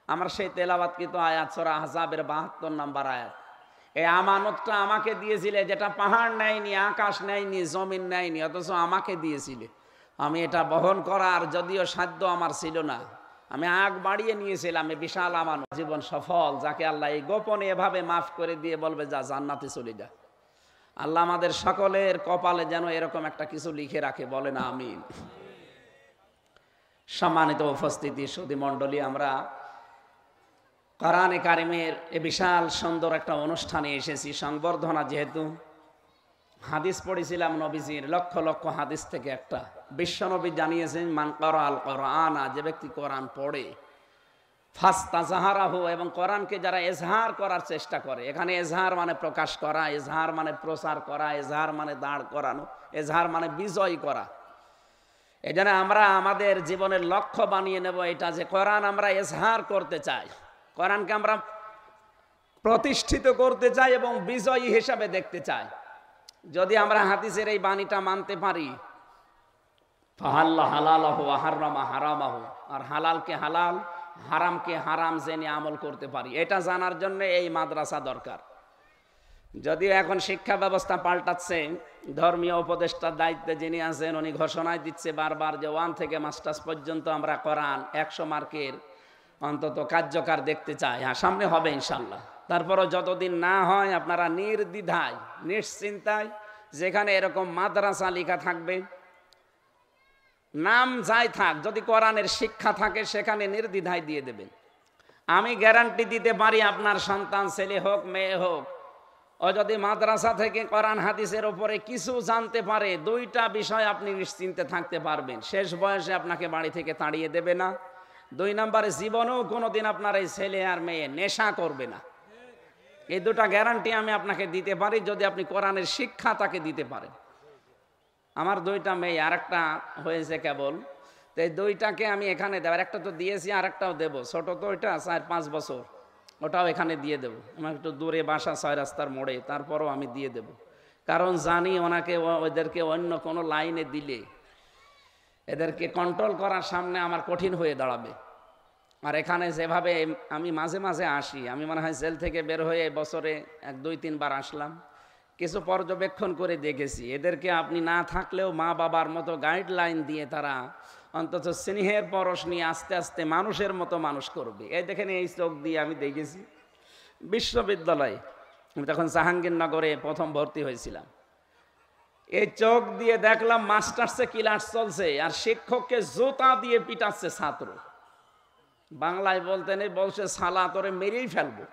আমার সেই তেলাওয়াতকৃত আয়াত সূরা আহজাবের 72 নম্বর আয়াত, এই আমানতটা আমাকে দিয়েছিলে, যেটা পাহাড় নেয়নি, আকাশ নেয়নি, জমিন নেয়নি, অথচ আমাকে দিয়েছিলে। আমি এটা বহন করার যদিও সাধ্য আমার ছিল না, আমি আগ বাড়িয়ে নিয়েছিলাম, এই বিশাল আমানত। জীবন সফল যাকে আল্লাহ এই গোপনে এভাবে মাফ করে দিয়ে বলবে যা জান্নাতে চলে যা। আল্লাহ আমাদের সকলের কপালে যেন এরকম একটা কিছু লিখে রাখে, বলে না আমিন। সম্মানিত উপস্থিতি, সুধী মণ্ডলী, আমরা কোরআনে কারিমের এ বিশাল সুন্দর একটা অনুষ্ঠানে এসেছি, সংবর্ধনা যেহেতু। হাদিস পড়েছিলাম নবীজির, লক্ষ লক্ষ হাদিস থেকে একটা। বিশ্বনবী জানিয়েছেন মান ক্বারাআল কোরআনা, যে ব্যক্তি কোরআন পড়ে, ফাস্তাজাহারাহু, এবং কোরআনকে যারা এজহার করার চেষ্টা করে, এখানে এজহার মানে প্রকাশ করা, এজহার মানে প্রচার করা, এজহার মানে দাঁড় করানো, এজহার মানে বিজয় করা। এজন্য আমরা আমাদের জীবনের লক্ষ্য বানিয়ে নেব এটা, যে কোরআন আমরা এজহার করতে চাই, কোরআনকে আমরা প্রতিষ্ঠিত করতে চাই এবং বিজয়ী হিসাবে দেখতে চাই। যদি আমরা হাদিসের এই বাণীটা মানতে পারি, ফাহাল্লা হালালাহু ওয়া হাররামা হারামাহু, আর হালালকে হালাল, হারামকে হারাম জেনে আমল করতে পারি, এটা জানার জন্য এই মাদ্রাসা দরকার। যদিও এখন শিক্ষা ব্যবস্থা পাল্টাচ্ছে, ধর্মীয় উপদেষ্টার দায়িত্বে যিনি আছেন উনি ঘোষণায় দিচ্ছে বারবার যে 1 থেকে মাস্টার্স পর্যন্ত আমরা কোরআন 100 মার্কের অন্তত কার্যকর দেখতে চাই। হ্যাঁ, সামনে হবে ইনশাল্লাহ। তারপরও যতদিন না হয় আপনারা নির্দ্বিধায় নিশ্চিন্তায়, যেখানে এরকম মাদ্রাসা লেখা থাকবে, নাম যাই থাক, যদি কোরআনের শিক্ষা থাকে সেখানে নির্দ্বিধায় দিয়ে দেবেন। আমি গ্যারান্টি দিতে পারি আপনার সন্তান ছেলে হোক মেয়ে হোক, ও যদি মাদ্রাসা থেকে কোরআন হাদিসের উপরে কিছু জানতে পারে, 2টা বিষয় আপনি নিশ্চিন্তে থাকতে পারবেন, শেষ বয়সে আপনাকে বাড়ি থেকে তাড়িয়ে দেবে না। 2 নম্বরে, জীবনেও কোনোদিন আপনার এই ছেলে আর মেয়ে নেশা করবে না। এই 2টা গ্যারান্টি আমি আপনাকে দিতে পারি, যদি আপনি কোরআনের শিক্ষা তাকে দিতে পারেন। আমার 2টা মেয়ে, আরেকটা হয়েছে কেবল, তো এই 2টাকে আমি এখানে দেব, একটা তো দিয়েছি, আরেকটাও দেব, ছোট তো ওইটা 4-5 বছর, ওটাও এখানে দিয়ে দেব। আমার একটু দূরে বাসা, 6 রাস্তার মোড়ে, তারপরও আমি দিয়ে দেব, কারণ জানি ওনাকে, ওদেরকে অন্য কোনো লাইনে দিলে এদেরকে কন্ট্রোল করার সামনে আমার কঠিন হয়ে দাঁড়াবে। আর এখানে যেভাবে আমি মাঝে মাঝে আসি, আমি মনে হয় জেল থেকে বের হয়ে বছরে 1-2-3 বার আসলাম, কিছু পর্যবেক্ষণ করে দেখেছি, এদেরকে আপনি না থাকলেও মা বাবার মতো গাইডলাইন দিয়ে তারা অন্তত স্নেহের পরশ নিয়ে আস্তে আস্তে মানুষের মতো মানুষ করবে। এই দেখেন, এই চোখ দিয়ে আমি দেখেছি বিশ্ববিদ্যালয়ে, আমি তখন জাহাঙ্গীরনগরে প্রথম ভর্তি হয়েছিলাম, এই চোখ দিয়ে দেখলাম মাস্টার্সে ক্লাস চলছে আর শিক্ষককে জুতা দিয়ে পিটাচ্ছে ছাত্র। বাংলায় বলতে নেই, বলছে শালা তোরে মেরেই ফেলবো।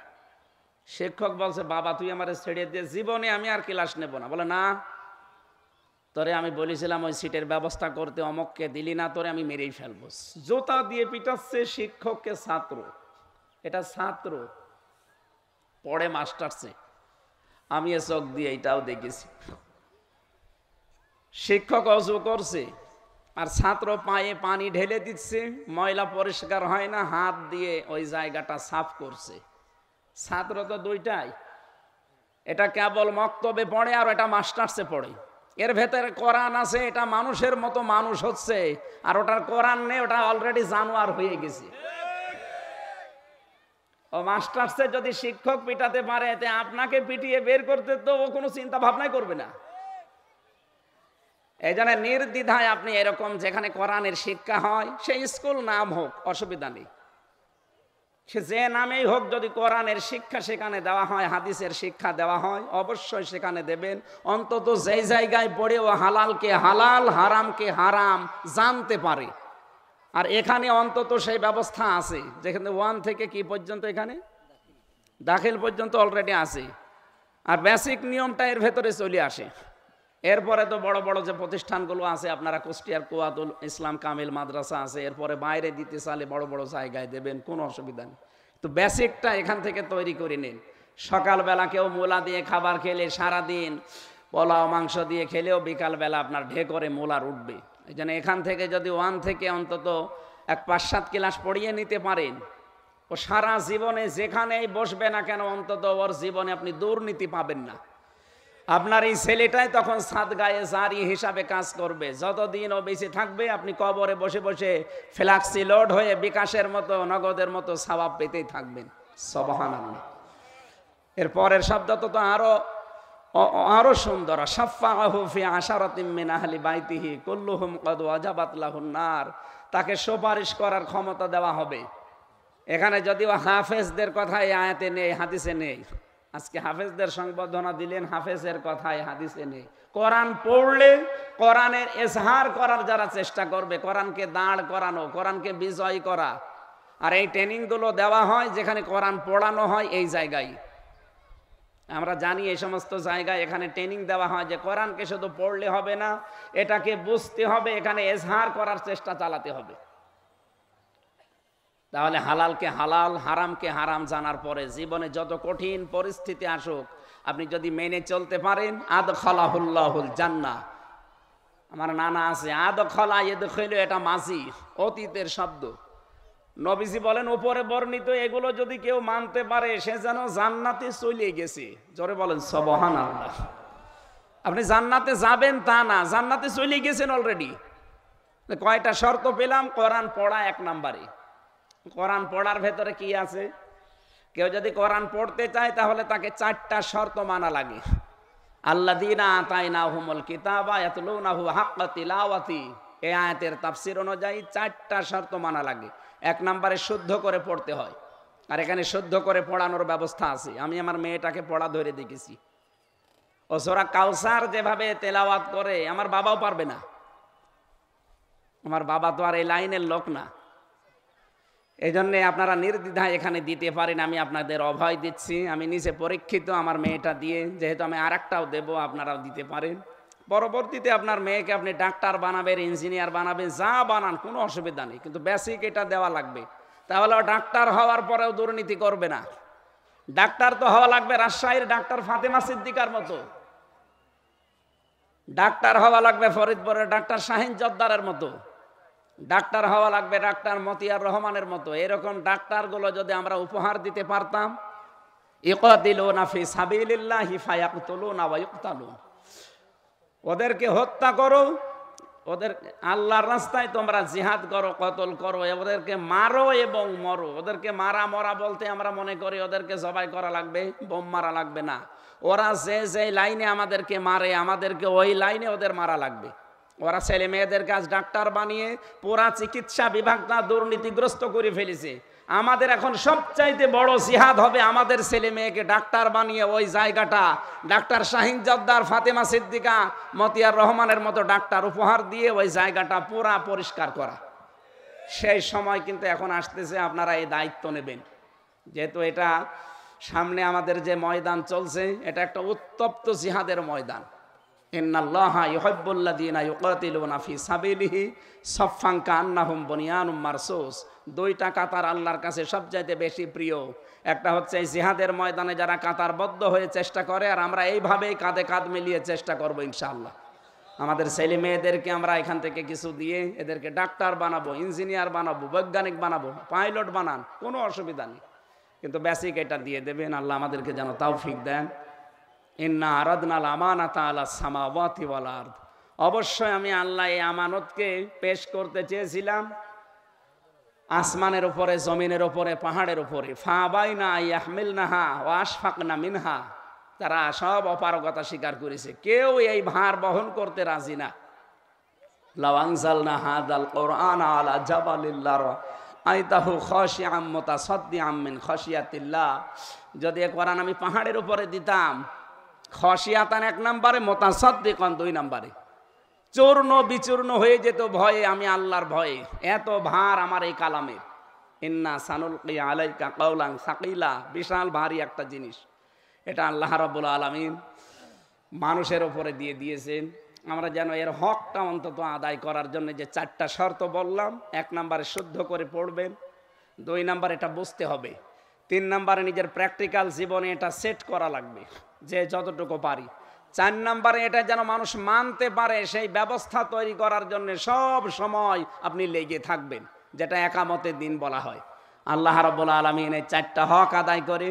শিক্ষক বলছে বাবা তুই আমারে ছেড়ে দিয়ে, জীবনে আমি আর ক্লাস নেব না। বলে না, তোরে আমি বলেছিলাম ওই সিটের ব্যবস্থা করতে, অমককে দিলি না, তোরে আমি মেরেই ফেলবো। জুতা দিয়ে পিটাচ্ছে শিক্ষককে ছাত্র, এটা ছাত্র পড়ে মাস্টার্সে। আমি এ চোখ দিয়ে এটাও দেখেছি। শিক্ষক অজু করছে আর ছাত্র পায়ে পানি ঢেলে দিচ্ছে, ময়লা পরিষ্কার হয় না, হাত দিয়ে ওই জায়গাটা সাফ করছে। ছাত্র তো দুইটাই, এটা কেবল মক্তবে পড়ে আর এটা মাস্টার্সে পড়ে। এর ভেতরে কোরআন আছে, এটা মানুষের মতো মানুষ হচ্ছে, আর ওটার কোরআন নেই, ওটা অলরেডি জানোয়ার হয়ে গেছে। ও মাস্টার্সে যদি শিক্ষক পিটাতে পারে, এতে আপনাকে পিটিয়ে বের করতে তো ও কোনো চিন্তা ভাবনাই করবে না। এই জন্য নির্দ্বিধায় আপনি এরকম যেখানে কোরআনের শিক্ষা হয়, সেই স্কুল নাম হোক, অসুবিধা নেই, সে যে নামেই হোক, যদি কোরআনের শিক্ষা সেখানে দেওয়া হয়, হাদিসের শিক্ষা দেওয়া হয়, অবশ্যই সেখানে দেবেন। অন্তত যেই জায়গায় পড়ে ও হালালকে হালাল, হারামকে হারাম জানতে পারে। আর এখানে অন্তত সেই ব্যবস্থা আছে, যেখানে 1 থেকে কি পর্যন্ত, এখানে দাখিল পর্যন্ত অলরেডি আছে, আর বেসিক নিয়মটা এর ভেতরে চলে আসে। এরপরে তো বড় বড় যে প্রতিষ্ঠানগুলো আছে, আপনারা কুষ্টিয়ার কুয়াতুল ইসলাম কামিল মাদ্রাসা আছে, এরপরে বাইরে দিতে চাইলে বড় বড় জায়গায় দেবেন, কোনো অসুবিধা নেই। তো বেসিকটা এখান থেকে তৈরি করে নিন। সকালবেলা কেউ মূলা দিয়ে খাবার খেলে, সারাদিন পোলাও মাংস দিয়ে খেলেও বিকালবেলা আপনার ঢেকরে মোলার উঠবে। এই জন্য এখান থেকে যদি 1 থেকে অন্তত 5-7 ক্লাস পড়িয়ে নিতে পারেন, ও সারা জীবনে যেখানেই বসবে না কেন, অন্তত ওর জীবনে আপনি দুর্নীতি পাবেন না। আপনার এই ছেলেটাই তখন সাদগায়ে জারি হিসাবে কাজ করবে। যতদিন ও বেঁচে থাকবে, আপনি কবরে বসে বসে ফ্ল্যাক্সি লোড হয়ে বিকাশের মতো, নগদের মতো সওয়াব পেতেই থাকবেন। সুবহানাল্লাহ। এর পরের শব্দ তো আরো সুন্দর, শাফাআহু ফি আশারাতিন মিন আহলি বাইতিহি কুল্লুহুম ক্বাদ ওয়াজাবাত লাহুন নার। তাকে সুপারিশ করার ক্ষমতা দেওয়া হবে। এখানে যদিও হাফেজদের কথা এই আয়াতে নেই, হাদিসে নেই। আজকে হাফেজদের সংবর্ধনা দিলেন, হাফেজের কথায় হাদিসে নেই। কোরআন পড়লে কোরআনের এজহার করার যারা চেষ্টা করবে, কোরআনকে দাঁড় করানো, কোরআনকে বিজয় করা, আর এই ট্রেনিংগুলো দেওয়া হয় যেখানে কোরআন পড়ানো হয়, এই জায়গায় আমরা জানি এই সমস্ত জায়গায় এখানে ট্রেনিং দেওয়া হয় যে কোরআনকে শুধু পড়লে হবে না, এটাকে বুঝতে হবে, এখানে এজহার করার চেষ্টা চালাতে হবে। তাহলে হালালকে হালাল, হারামকে হারাম জানার পরে জীবনে যত কঠিন পরিস্থিতি আসুক, আপনি যদি মেনে চলতে পারেন, আদখালাহুল্লাহুল জান্নাহ। আমার নানা আছে, আদখালা ইয়াদখিলু, এটা মাঝি, অতীতের শব্দ। নবীজি বলেন, উপরে বর্ণিত এগুলো যদি কেউ মানতে পারে, সে যেন জান্নাতে চলে গেছে। জোরে বলেন সুবহানাল্লাহ। আপনি জান্নাতে যাবেন তা না, জান্নাতে চলে গেছেন অলরেডি। কয়টা শর্ত পেলাম? কোরআন পড়া 1 নম্বরে। কোরআন পড়ার ভেতরে কি আছে? কেউ যদি কোরআন পড়তে চায়, তাহলে তাকে 4টা শর্ত মানা লাগে। আল্লাযীনা আতাইনাহুমুল কিতাবা ইয়াতলুনাহু হাক্কা তিলাওয়াতি, এই আয়াতের তাফসীর অনুযায়ী 4টা শর্ত মানা লাগে। 1 নম্বরে শুদ্ধ করে পড়তে হয়, আর এখানে শুদ্ধ করে পড়ানোর ব্যবস্থা আছে। আমি আমার মেয়েটাকে পড়া ধরে দেখেছি। ও সূরা কাউসার যেভাবে তেলাওয়াত করে, আমার বাবাও পারবে না। আমার বাবা তো আর এই লাইনের লোক না। এই জন্যে আপনারা নির্দ্বিধায় এখানে দিতে পারেন, আমি আপনাদের অভয় দিচ্ছি। আমি নিজে পরীক্ষিত আমার মেয়েটা দিয়ে, যেহেতু আমি আরেকটাও দেব, আপনারাও দিতে পারেন। পরবর্তীতে আপনার মেয়েকে আপনি ডাক্তার বানাবেন, ইঞ্জিনিয়ার বানাবেন, যা বানান, কোনো অসুবিধা নেই, কিন্তু বেসিক এটা দেওয়া লাগবে। তাহলে ডাক্তার হওয়ার পরেও দুর্নীতি করবে না। ডাক্তার তো হওয়া লাগবে রাজশাহীর ডাক্তার ফাতেমা সিদ্দিকার মতো, ডাক্তার হওয়া লাগবে ফরিদপুরের ডাক্তার শাহিন জর্দারের মতো, ডাক্তার হওয়া লাগবে ডাক্তার মতিয়ার রহমানের মতো। এরকম ডাক্তারগুলো যদি আমরা উপহার দিতে পারতাম, ইকাতিলুনা ফি সাবিলিল্লাহি ফায়াকতুলুনা ওয়া ইউকতালুন, ওদেরকে হত্যা করো, ওদের আল্লাহর রাস্তায় তোমরা জিহাদ করো, কতল করো, ওদেরকে মারো এবং মরো। ওদেরকে মারা মরা বলতে আমরা মনে করি ওদেরকে জবাই করা লাগবে, বোম মারা লাগবে না। ওরা যে লাইনে আমাদেরকে মারে, আমাদেরকে ওই লাইনে ওদের মারা লাগবে। ওরা ছেলে মেয়েদের কাজ ডাক্তার বানিয়ে পুরা চিকিৎসা বিভাগটা দুর্নীতিগ্রস্ত করে ফেলেছে। আমাদের এখন সবচাইতে বড় জিহাদ হবে আমাদের ছেলে মেয়েকে ডাক্তার বানিয়ে ওই জায়গাটা ডাক্তার শাহিন জর্দার, ফাতেমা সিদ্দিকা, মতিয়ার রহমানের মতো ডাক্তার উপহার দিয়ে ওই জায়গাটা পুরা পরিষ্কার করা। সেই সময় কিন্তু এখন আসতেছে, আপনারা এই দায়িত্ব নেবেন। যেহেতু এটা সামনে আমাদের যে ময়দান চলছে, এটা একটা উত্তপ্ত জিহাদের ময়দান। ইন্নাল্লাহা ইউহিব্বুল্লাযীনা ইউকাতিলুনা ফি সাবিলিহি সাফফান কান্নাহুম বুনিয়ানুম মারসুস। 2টা কাতার আল্লাহর কাছে সবচাইতে বেশি প্রিয়। একটা হচ্ছে এই জিহাদের ময়দানে যারা কাতারবদ্ধ হয়ে চেষ্টা করে, আর আমরা এইভাবেই কাঁধে কাঁধ মিলিয়ে চেষ্টা করব ইনশাআল্লাহ। আমাদের ছেলে মেয়েদেরকে আমরা এখান থেকে কিছু দিয়ে এদেরকে ডাক্তার বানাবো, ইঞ্জিনিয়ার বানাবো, বৈজ্ঞানিক বানাবো, পাইলট বানান, কোনো অসুবিধা নেই, কিন্তু বেসিক এটা দিয়ে দেবেন। আল্লাহ আমাদেরকে যেন তৌফিক দেন। ইন্না আরাদনাল আমানাতা আলাস সামাওয়াতি ওয়াল আরদ, অবশ্যই আমি আল্লাহ এই আমানতকে পেশ করতে চেয়েছিলাম আসমানের উপরে, জমিনের উপরে, পাহাড়ের উপরে। ফাবাইনা ইয়াহমিলনাহা ওয়া আশফাকনা মিনহা, তারা সব অপারগতা স্বীকার করেছে, কেউ এই ভার বহন করতে রাজি না। লাউ আনজালনা হাযাল কুরআন আলা জাবালিল লারাআইতাহু খাশিআম মুতাসাদ্দিআম মিন খাশিয়াতিল্লাহ, যদি এই কোরআন আমি পাহাড়ের উপরে দিতাম, খাশিয়াতান এক নম্বরে, মুতাসাদ্দিকান দুই নম্বরে, চূর্ণ বিচূর্ণ হয়ে যেত ভয়ে, আমি আল্লাহর ভয়ে, এত ভার আমার এই কালামের। ইন্না সানুলকি আলাইকা কাওলান সাকিলা, বিশাল ভারী একটা জিনিস, এটা আল্লাহ রাব্বুল আলামিন মানুষের উপরে দিয়ে দিয়েছেন। আমরা যেন এর হকটা অন্তত আদায় করার জন্য যে 4টা শর্ত বললাম, 1 নম্বরে শুদ্ধ করে পড়বেন, 2 নম্বর এটা বুঝতে হবে, 3 নম্বরে নিজের প্র্যাকটিক্যাল জীবনে এটা সেট করা লাগবে যে যতটুকু পারি, 4 নম্বরে এটা যেন মানুষ মানতে পারে, সেই ব্যবস্থা তৈরি করার জন্য সব সময় আপনি লেগে থাকবেন, যেটা একামতের দিন বলা হয়। আল্লাহ রাব্বুল আলামিন এই 4টা হক আদায় করে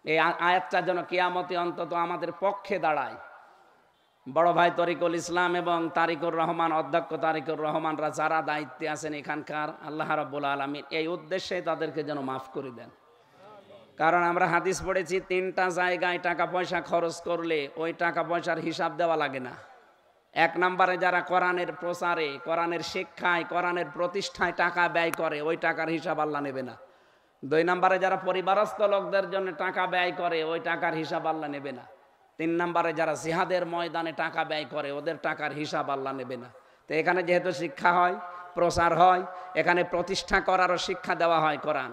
এই আয়াতটা যেন কিয়ামতে অন্তত আমাদের পক্ষে দাঁড়ায়। বড় ভাই তরিকুল ইসলাম এবং তারিকুর রহমান, অধ্যক্ষ তারিকুর রহমানরা যারা দায়িত্বে আছেন এখানকার, আল্লাহ রাব্বুল আলামিন এই উদ্দেশ্যে তাদেরকে যেন মাফ করে দেন। কারণ আমরা হাদিস পড়েছি 3টা জায়গায় টাকা পয়সা খরচ করলে ওই টাকা পয়সার হিসাব দেওয়া লাগে না। 1 নম্বরে যারা কোরআনের প্রচারে, কোরআনের শিক্ষায়, কোরআনের প্রতিষ্ঠায় টাকা ব্যয় করে, ওই টাকার হিসাব আল্লাহ নেবে না। 2 নম্বরে যারা পরিবারস্থ লোকদের জন্য টাকা ব্যয় করে, ওই টাকার হিসাব আল্লাহ নেবে না। 3 নম্বরে যারা জিহাদের ময়দানে টাকা ব্যয় করে, ওদের টাকার হিসাব আল্লাহ নেবে না। তো এখানে যেহেতু শিক্ষা হয়, প্রচার হয়, এখানে প্রতিষ্ঠা করারও শিক্ষা দেওয়া হয় কোরআন,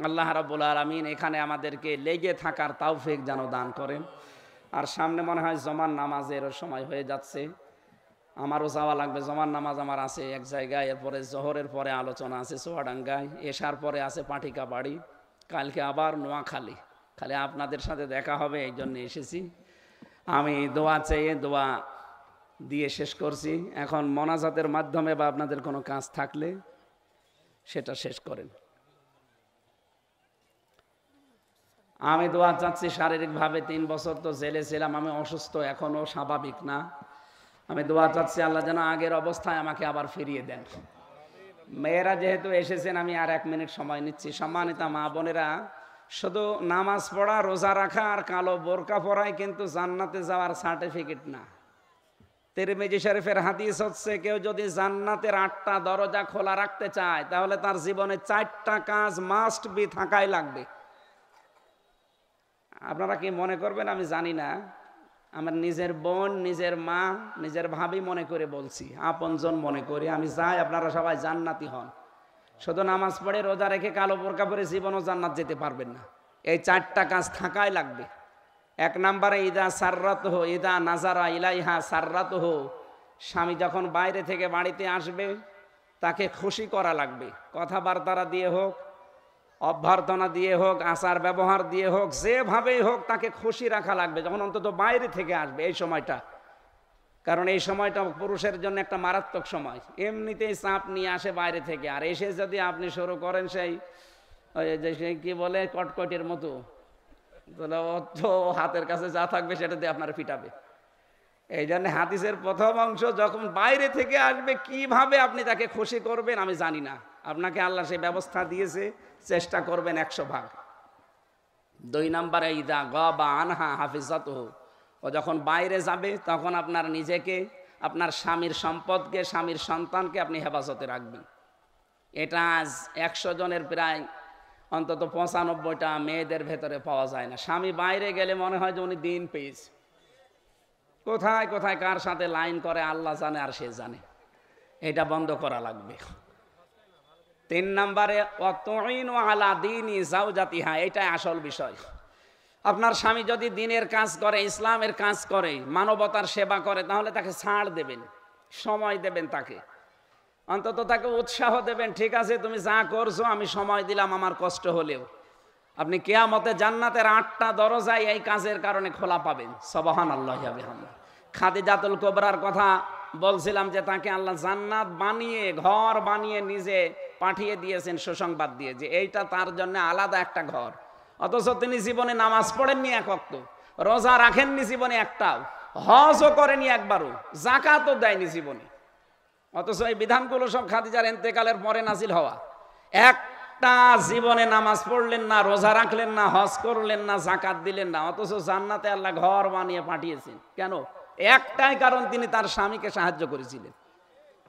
আল্লাহ রাব্বুল আলামিন এখানে আমাদেরকে লেগে থাকার তৌফিক যেন দান করেন। আর সামনে মনে হয় জমার নামাজের সময় হয়ে যাচ্ছে, আমারও যাওয়া লাগবে। জমার নামাজ আমার আছে এক জায়গায়, এরপরে জোহরের পরে আলোচনা আছে চুয়াডাঙ্গায়, এশার পরে আছে পাটিকা বাড়ি, কালকে আবার নোয়াখালী। খালি আপনাদের সাথে দেখা হবে এই জন্য এসেছি। আমি দোয়া চেয়ে দোয়া দিয়ে শেষ করছি। এখন মোনাজাতের মাধ্যমে বা আপনাদের কোনো কাজ থাকলে সেটা শেষ করেন। আমি দোয়া চাচ্ছি, শারীরিকভাবে 3 বছর তো জেলে ছিলাম, আমি অসুস্থ, এখনও স্বাভাবিক না। আমি দোয়া চাচ্ছি আল্লাহ যেন আগের অবস্থায় আমাকে আবার ফিরিয়ে দেন। মেয়েরা যেহেতু এসেছেন, আমি আর 1 মিনিট সময় নিচ্ছি। সম্মানিত মা বোনেরা, শুধু নামাজ পড়া, রোজা রাখা আর কালো বোরকা পরাই কিন্তু জান্নাতে যাওয়ার সার্টিফিকেট না। তিরমিজি শরীফের হাদিস হচ্ছে, কেউ যদি জান্নাতের 8টা দরজা খোলা রাখতে চায়, তাহলে তার জীবনে 4টা কাজ মাস্ট বি থাকাই লাগবে। আপনারা কি মনে করবেন আমি জানি না, আমার নিজের বোন, নিজের মা, নিজের ভাবি মনে করে বলছি, আপনজন মনে করি, আমি চাই আপনারা সবাই জান্নাতি হন। শুধু নামাজ পড়ে রোজা রেখে কালো বোরকা পরে জীবনও জান্নাত যেতে পারবেন না। এই 4টা কাজ থাকাই লাগবে। 1 নম্বরে ইদা সাররাতহু ইদা নাজারা ইলাইহা সাররাতহু, স্বামী যখন বাইরে থেকে বাড়িতে আসবে তাকে খুশি করা লাগবে, কথাবার্তা দিয়ে হোক, অভ্যর্থনা দিয়ে হোক, আচার ব্যবহার দিয়ে হোক, যেভাবেই হোক তাকে খুশি রাখা লাগবে যখন অন্তত বাইরে থেকে আসবে এই সময়টা। কারণ এই সময়টা পুরুষের জন্য একটা মারাত্মক সময়, এমনিতেই চাপ নিয়ে আসে বাইরে থেকে, আর এসে যদি আপনি শুরু করেন সেই কি বলে কটকটির মতো, তাহলে তো হাতের কাছে যা থাকবে সেটা দিয়ে আপনার পিটাবে। এই জন্য হাদিসের প্রথম অংশ, যখন বাইরে থেকে আসবে কিভাবে আপনি তাকে খুশি করবেন আমি জানি না, আপনাকে আল্লাহ সেই ব্যবস্থা দিয়েছে, চেষ্টা করবেন 100 ভাগ। 2 নম্বরে ইদা গাবা আনহা হাফিজাতুহু, ও যখন বাইরে যাবে তখন আপনার নিজেকে, আপনার স্বামীর সম্পদকে, স্বামীর সন্তানকে আপনি হেফাজতে রাখবেন। এটা আজ 100 জনের প্রায় অন্তত 95টা মেয়েদের ভেতরে পাওয়া যায় না। স্বামী বাইরে গেলে মনে হয় যে উনি দিন পেয়েছে, কোথায় কোথায় কার সাথে লাইন করে আল্লাহ জানে আর সে জানে। এটা বন্ধ করা লাগবে। 3 নম্বরে ওয়াতুইনু আলা দীনি যাওজাতিহা, এটাই আসল বিষয়। আপনার স্বামী যদি দ্বীনের কাজ করে, ইসলামের কাজ করে, মানবতার সেবা করে, তাহলে তাকে ছাড় দেবেন, সময় দেবেন, তাকে অন্তত তাকে উৎসাহ দেবেন, ঠিক আছে তুমি যা করছো আমি সময় দিলাম আমার কষ্ট হলেও। আপনি কিয়ামতে জান্নাতের 8টা দরজায় এই কাজের কারণে খোলা পাবেন। সুবহানাল্লাহি ওয়া বিহামদিহি। খাদিজাতুল কুবরার কথা বলছিলাম যে তাকে আল্লাহ জান্নাত বানিয়ে ঘর বানিয়ে নিজে পাঠিয়ে দিয়েছেন সুসংবাদ দিয়ে যে এইটা তার জন্য আলাদা একটা ঘর। অথচ তিনি জীবনে নামাজ পড়েননি এক ওয়াক্ত, রোজা রাখেননি জীবনে একটাও, হজও করেনি একবারও, যাকাতও দেয়নি জীবনে। অথচ এই বিধানগুলো সব খাদিজার ইন্তেকালের পরে নাজিল হওয়া। একটা জীবনে নামাজ পড়লেন না, রোজা রাখলেন না, হজ করলেন না, যাকাত দিলেন না, অথচ জান্নাতে আল্লাহ ঘর বানিয়ে পাঠিয়েছেন। কেন? একটাই কারণ, তিনি তার স্বামীকে সাহায্য করেছিলেন,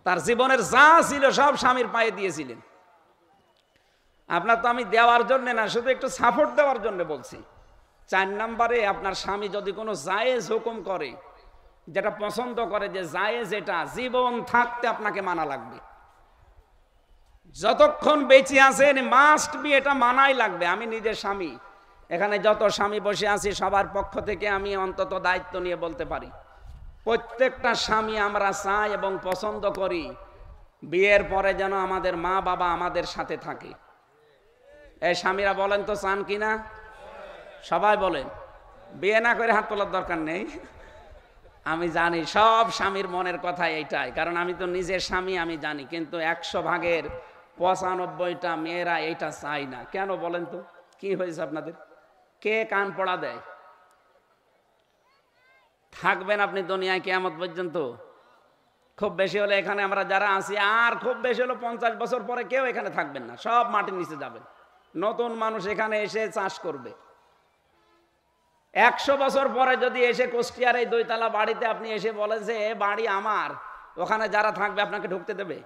তার জীবনের যা ছিল সব স্বামীর পায়ে দিয়েছিলেন। আপনার তো আমি দেওয়ার জন্য না, শুধু একটু সাপোর্ট দেওয়ার জন্য বলছি। 4 নম্বরে, আপনার স্বামী যদি কোনো জায়েজ হুকুম করে, যেটা পছন্দ করে, যে জায়েজ এটা জীবন থাকতে আপনাকে মানা লাগবে। যতক্ষণ বেঁচে আছেন মাস্ট বি, এটা মানাই লাগবে। আমি নিজের স্বামী, এখানে যত স্বামী বসে আছি সবার পক্ষ থেকে আমি অন্তত দায়িত্ব নিয়ে বলতে পারি, প্রত্যেকটা স্বামী আমরা চাই এবং পছন্দ করি বিয়ের পরে যেন আমাদের মা বাবা আমাদের সাথে থাকে। এই স্বামীরা বলেন তো চান কিনা? সবাই বলেন। বিয়ে না করে হাত তোলার দরকার নেই। আমি জানি সব স্বামীর মনের কথা এইটাই, কারণ আমি তো নিজের স্বামী, আমি জানি। কিন্তু 100 ভাগের 95টা মেয়েরা এইটা চাই না। কেন বলেন তো? কি হয়েছে আপনাদের? কে কান পড়া দেয়? থাকবেন আপনি দুনিয়ায় কিয়ামত পর্যন্ত? খুব বেশি হলে এখানে আমরা যারা আছি, আর খুব বেশি হলো 50 বছর পরে কেউ এখানে থাকবেন না, সব মাটির নিচে যাবেন। নতুন মানুষ এখানে এসে চাষ করবে। 100 বছর পরে যদি এসে কুষ্টিয়ার এই 2 তলা বাড়িতে আপনি এসে বলেন যে এ বাড়ি আমার, ওখানে যারা থাকবে আপনাকে ঢুকতে দেবে?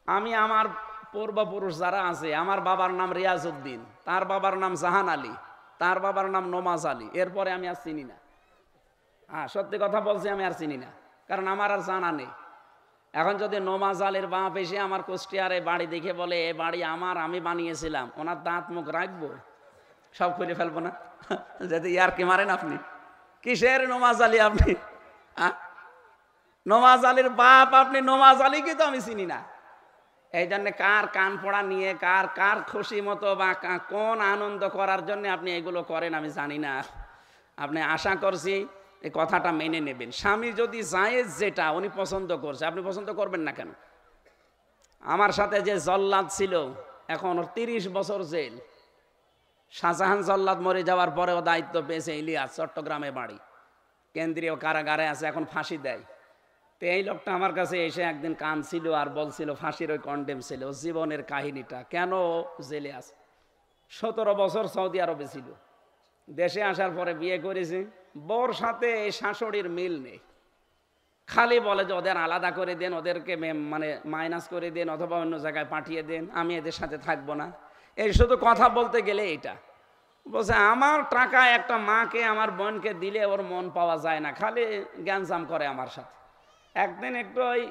আমি আমার পূর্বপুরুষ যারা আছে, আমার বাবার নাম রিয়াজউদ্দিন, তার বাবার নাম জাহান আলী, তার বাবার নাম নমাজ আলী, এরপরে আমি আর চিনি না। হ্যাঁ, সত্যি কথা বলছি, আমি আর চিনি না, কারণ আমার আর জানা নেই। এখন যদি নমাজ আলীর বাপ এসে আমার কুষ্টিয়ারে বাড়ি দেখে বলে এ বাড়ি আমার, আমি বানিয়েছিলাম, ওনার দাঁত মুখ রাখবো? সব খুলে ফেলবো না? যদি ইয়ার কি মারেন আপনি? কিসের নমাজ আলী আপনি? নমাজ আলীর বাপ আপনি, নমাজ আলীকে তো আমি চিনি না। এই জন্য কার কান পড়া নিয়ে, কার কার খুশি মতো বা কোন আনন্দ করার জন্য আপনি এগুলো করেন আমি জানি না। আপনি আশা করছি এই কথাটা মেনে নেবেন। স্বামী যদি জায়েজ যেটা উনি পছন্দ করছে, আপনি পছন্দ করবেন না কেন? আমার সাথে যে জল্লাদ ছিল, এখন ওর 30 বছর জেল। শাহজাহান জল্লাদ মরে যাওয়ার পরেও দায়িত্ব পেয়েছে ইলিয়াস, চট্টগ্রামে বাড়ি, কেন্দ্রীয় কারাগারে আছে, এখন ফাঁসি দেয়। তো এই লোকটা আমার কাছে এসে একদিন কাঁদছিল আর বলছিল ফাঁসির ওই কন্ডেম ছিল, জীবনের কাহিনীটা, কেন জেলে আছে। 17 বছর সৌদি আরবে ছিল, দেশে আসার পরে বিয়ে করেছে, বউর সাথে এই শাশুড়ির মিল নেই। খালি বলে যে ওদের আলাদা করে দেন, ওদেরকে মানে মাইনাস করে দেন, অথবা অন্য জায়গায় পাঠিয়ে দেন, আমি এদের সাথে থাকবো না। এই শুধু কথা বলতে গেলে এইটা বলছে, আমার টাকা একটা মাকে আমার বোনকে দিলে ওর মন পাওয়া যায় না, খালি গ্যাঞ্জাম করে আমার সাথে। একদিন একটু ওই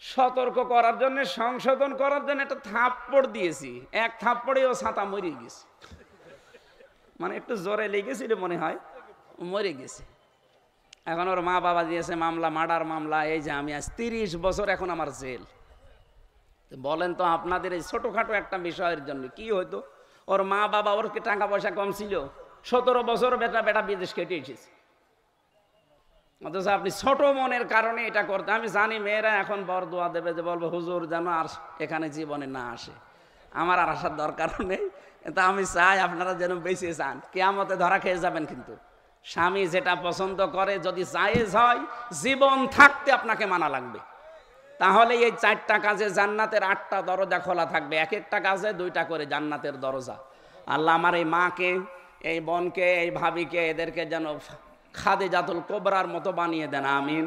সতর্ক করার জন্য, সংশোধন করার জন্য একটা থাপ্পড় দিয়েছি, এক থাপ্পড়ে ও ছাতা মরে গেছে। মানে একটু জোরে লেগেছিল মনে হয়, মরে গেছে। এখন ওর মা বাবা দিয়েছে মামলা, মার্ডার মামলা। এই যে আমি আজ 30 বছর এখন আমার জেল। বলেন তো আপনাদের এই ছোটখাটো একটা বিষয়ের জন্য কি হইতো? ওর মা বাবা, ওর কি টাকা পয়সা কম ছিল? 17 বছর বেটা বিদেশ কেটে এসেছে, অথচ আপনি ছোট মনের কারণে এটা করতে। আমি জানি মেয়েরা এখন বরদোয়া দেবে, যে বলবো হুজুর যেন আর এখানে জীবনে না আসে। আমার আর আসার দরকার নেই, কিন্তু আমি চাই আপনারা যেন বেঁচে যান। কিয়ামতে ধরা খেয়ে যাবেন। কিন্তু স্বামী যেটা পছন্দ করে যদি জায়েজ হয়, জীবন থাকতে আপনাকে মানা লাগবে। তাহলে এই 4টা কাজে জান্নাতের 8টা দরজা খোলা থাকবে, এক একটা কাজে 2টা করে জান্নাতের দরজা। আল্লাহ আমার এই মাকে, এই বোনকে, এই ভাবিকে, এদেরকে যেন খাদিজাতুল কুবরার মতো বানিয়ে দেন, আমিন।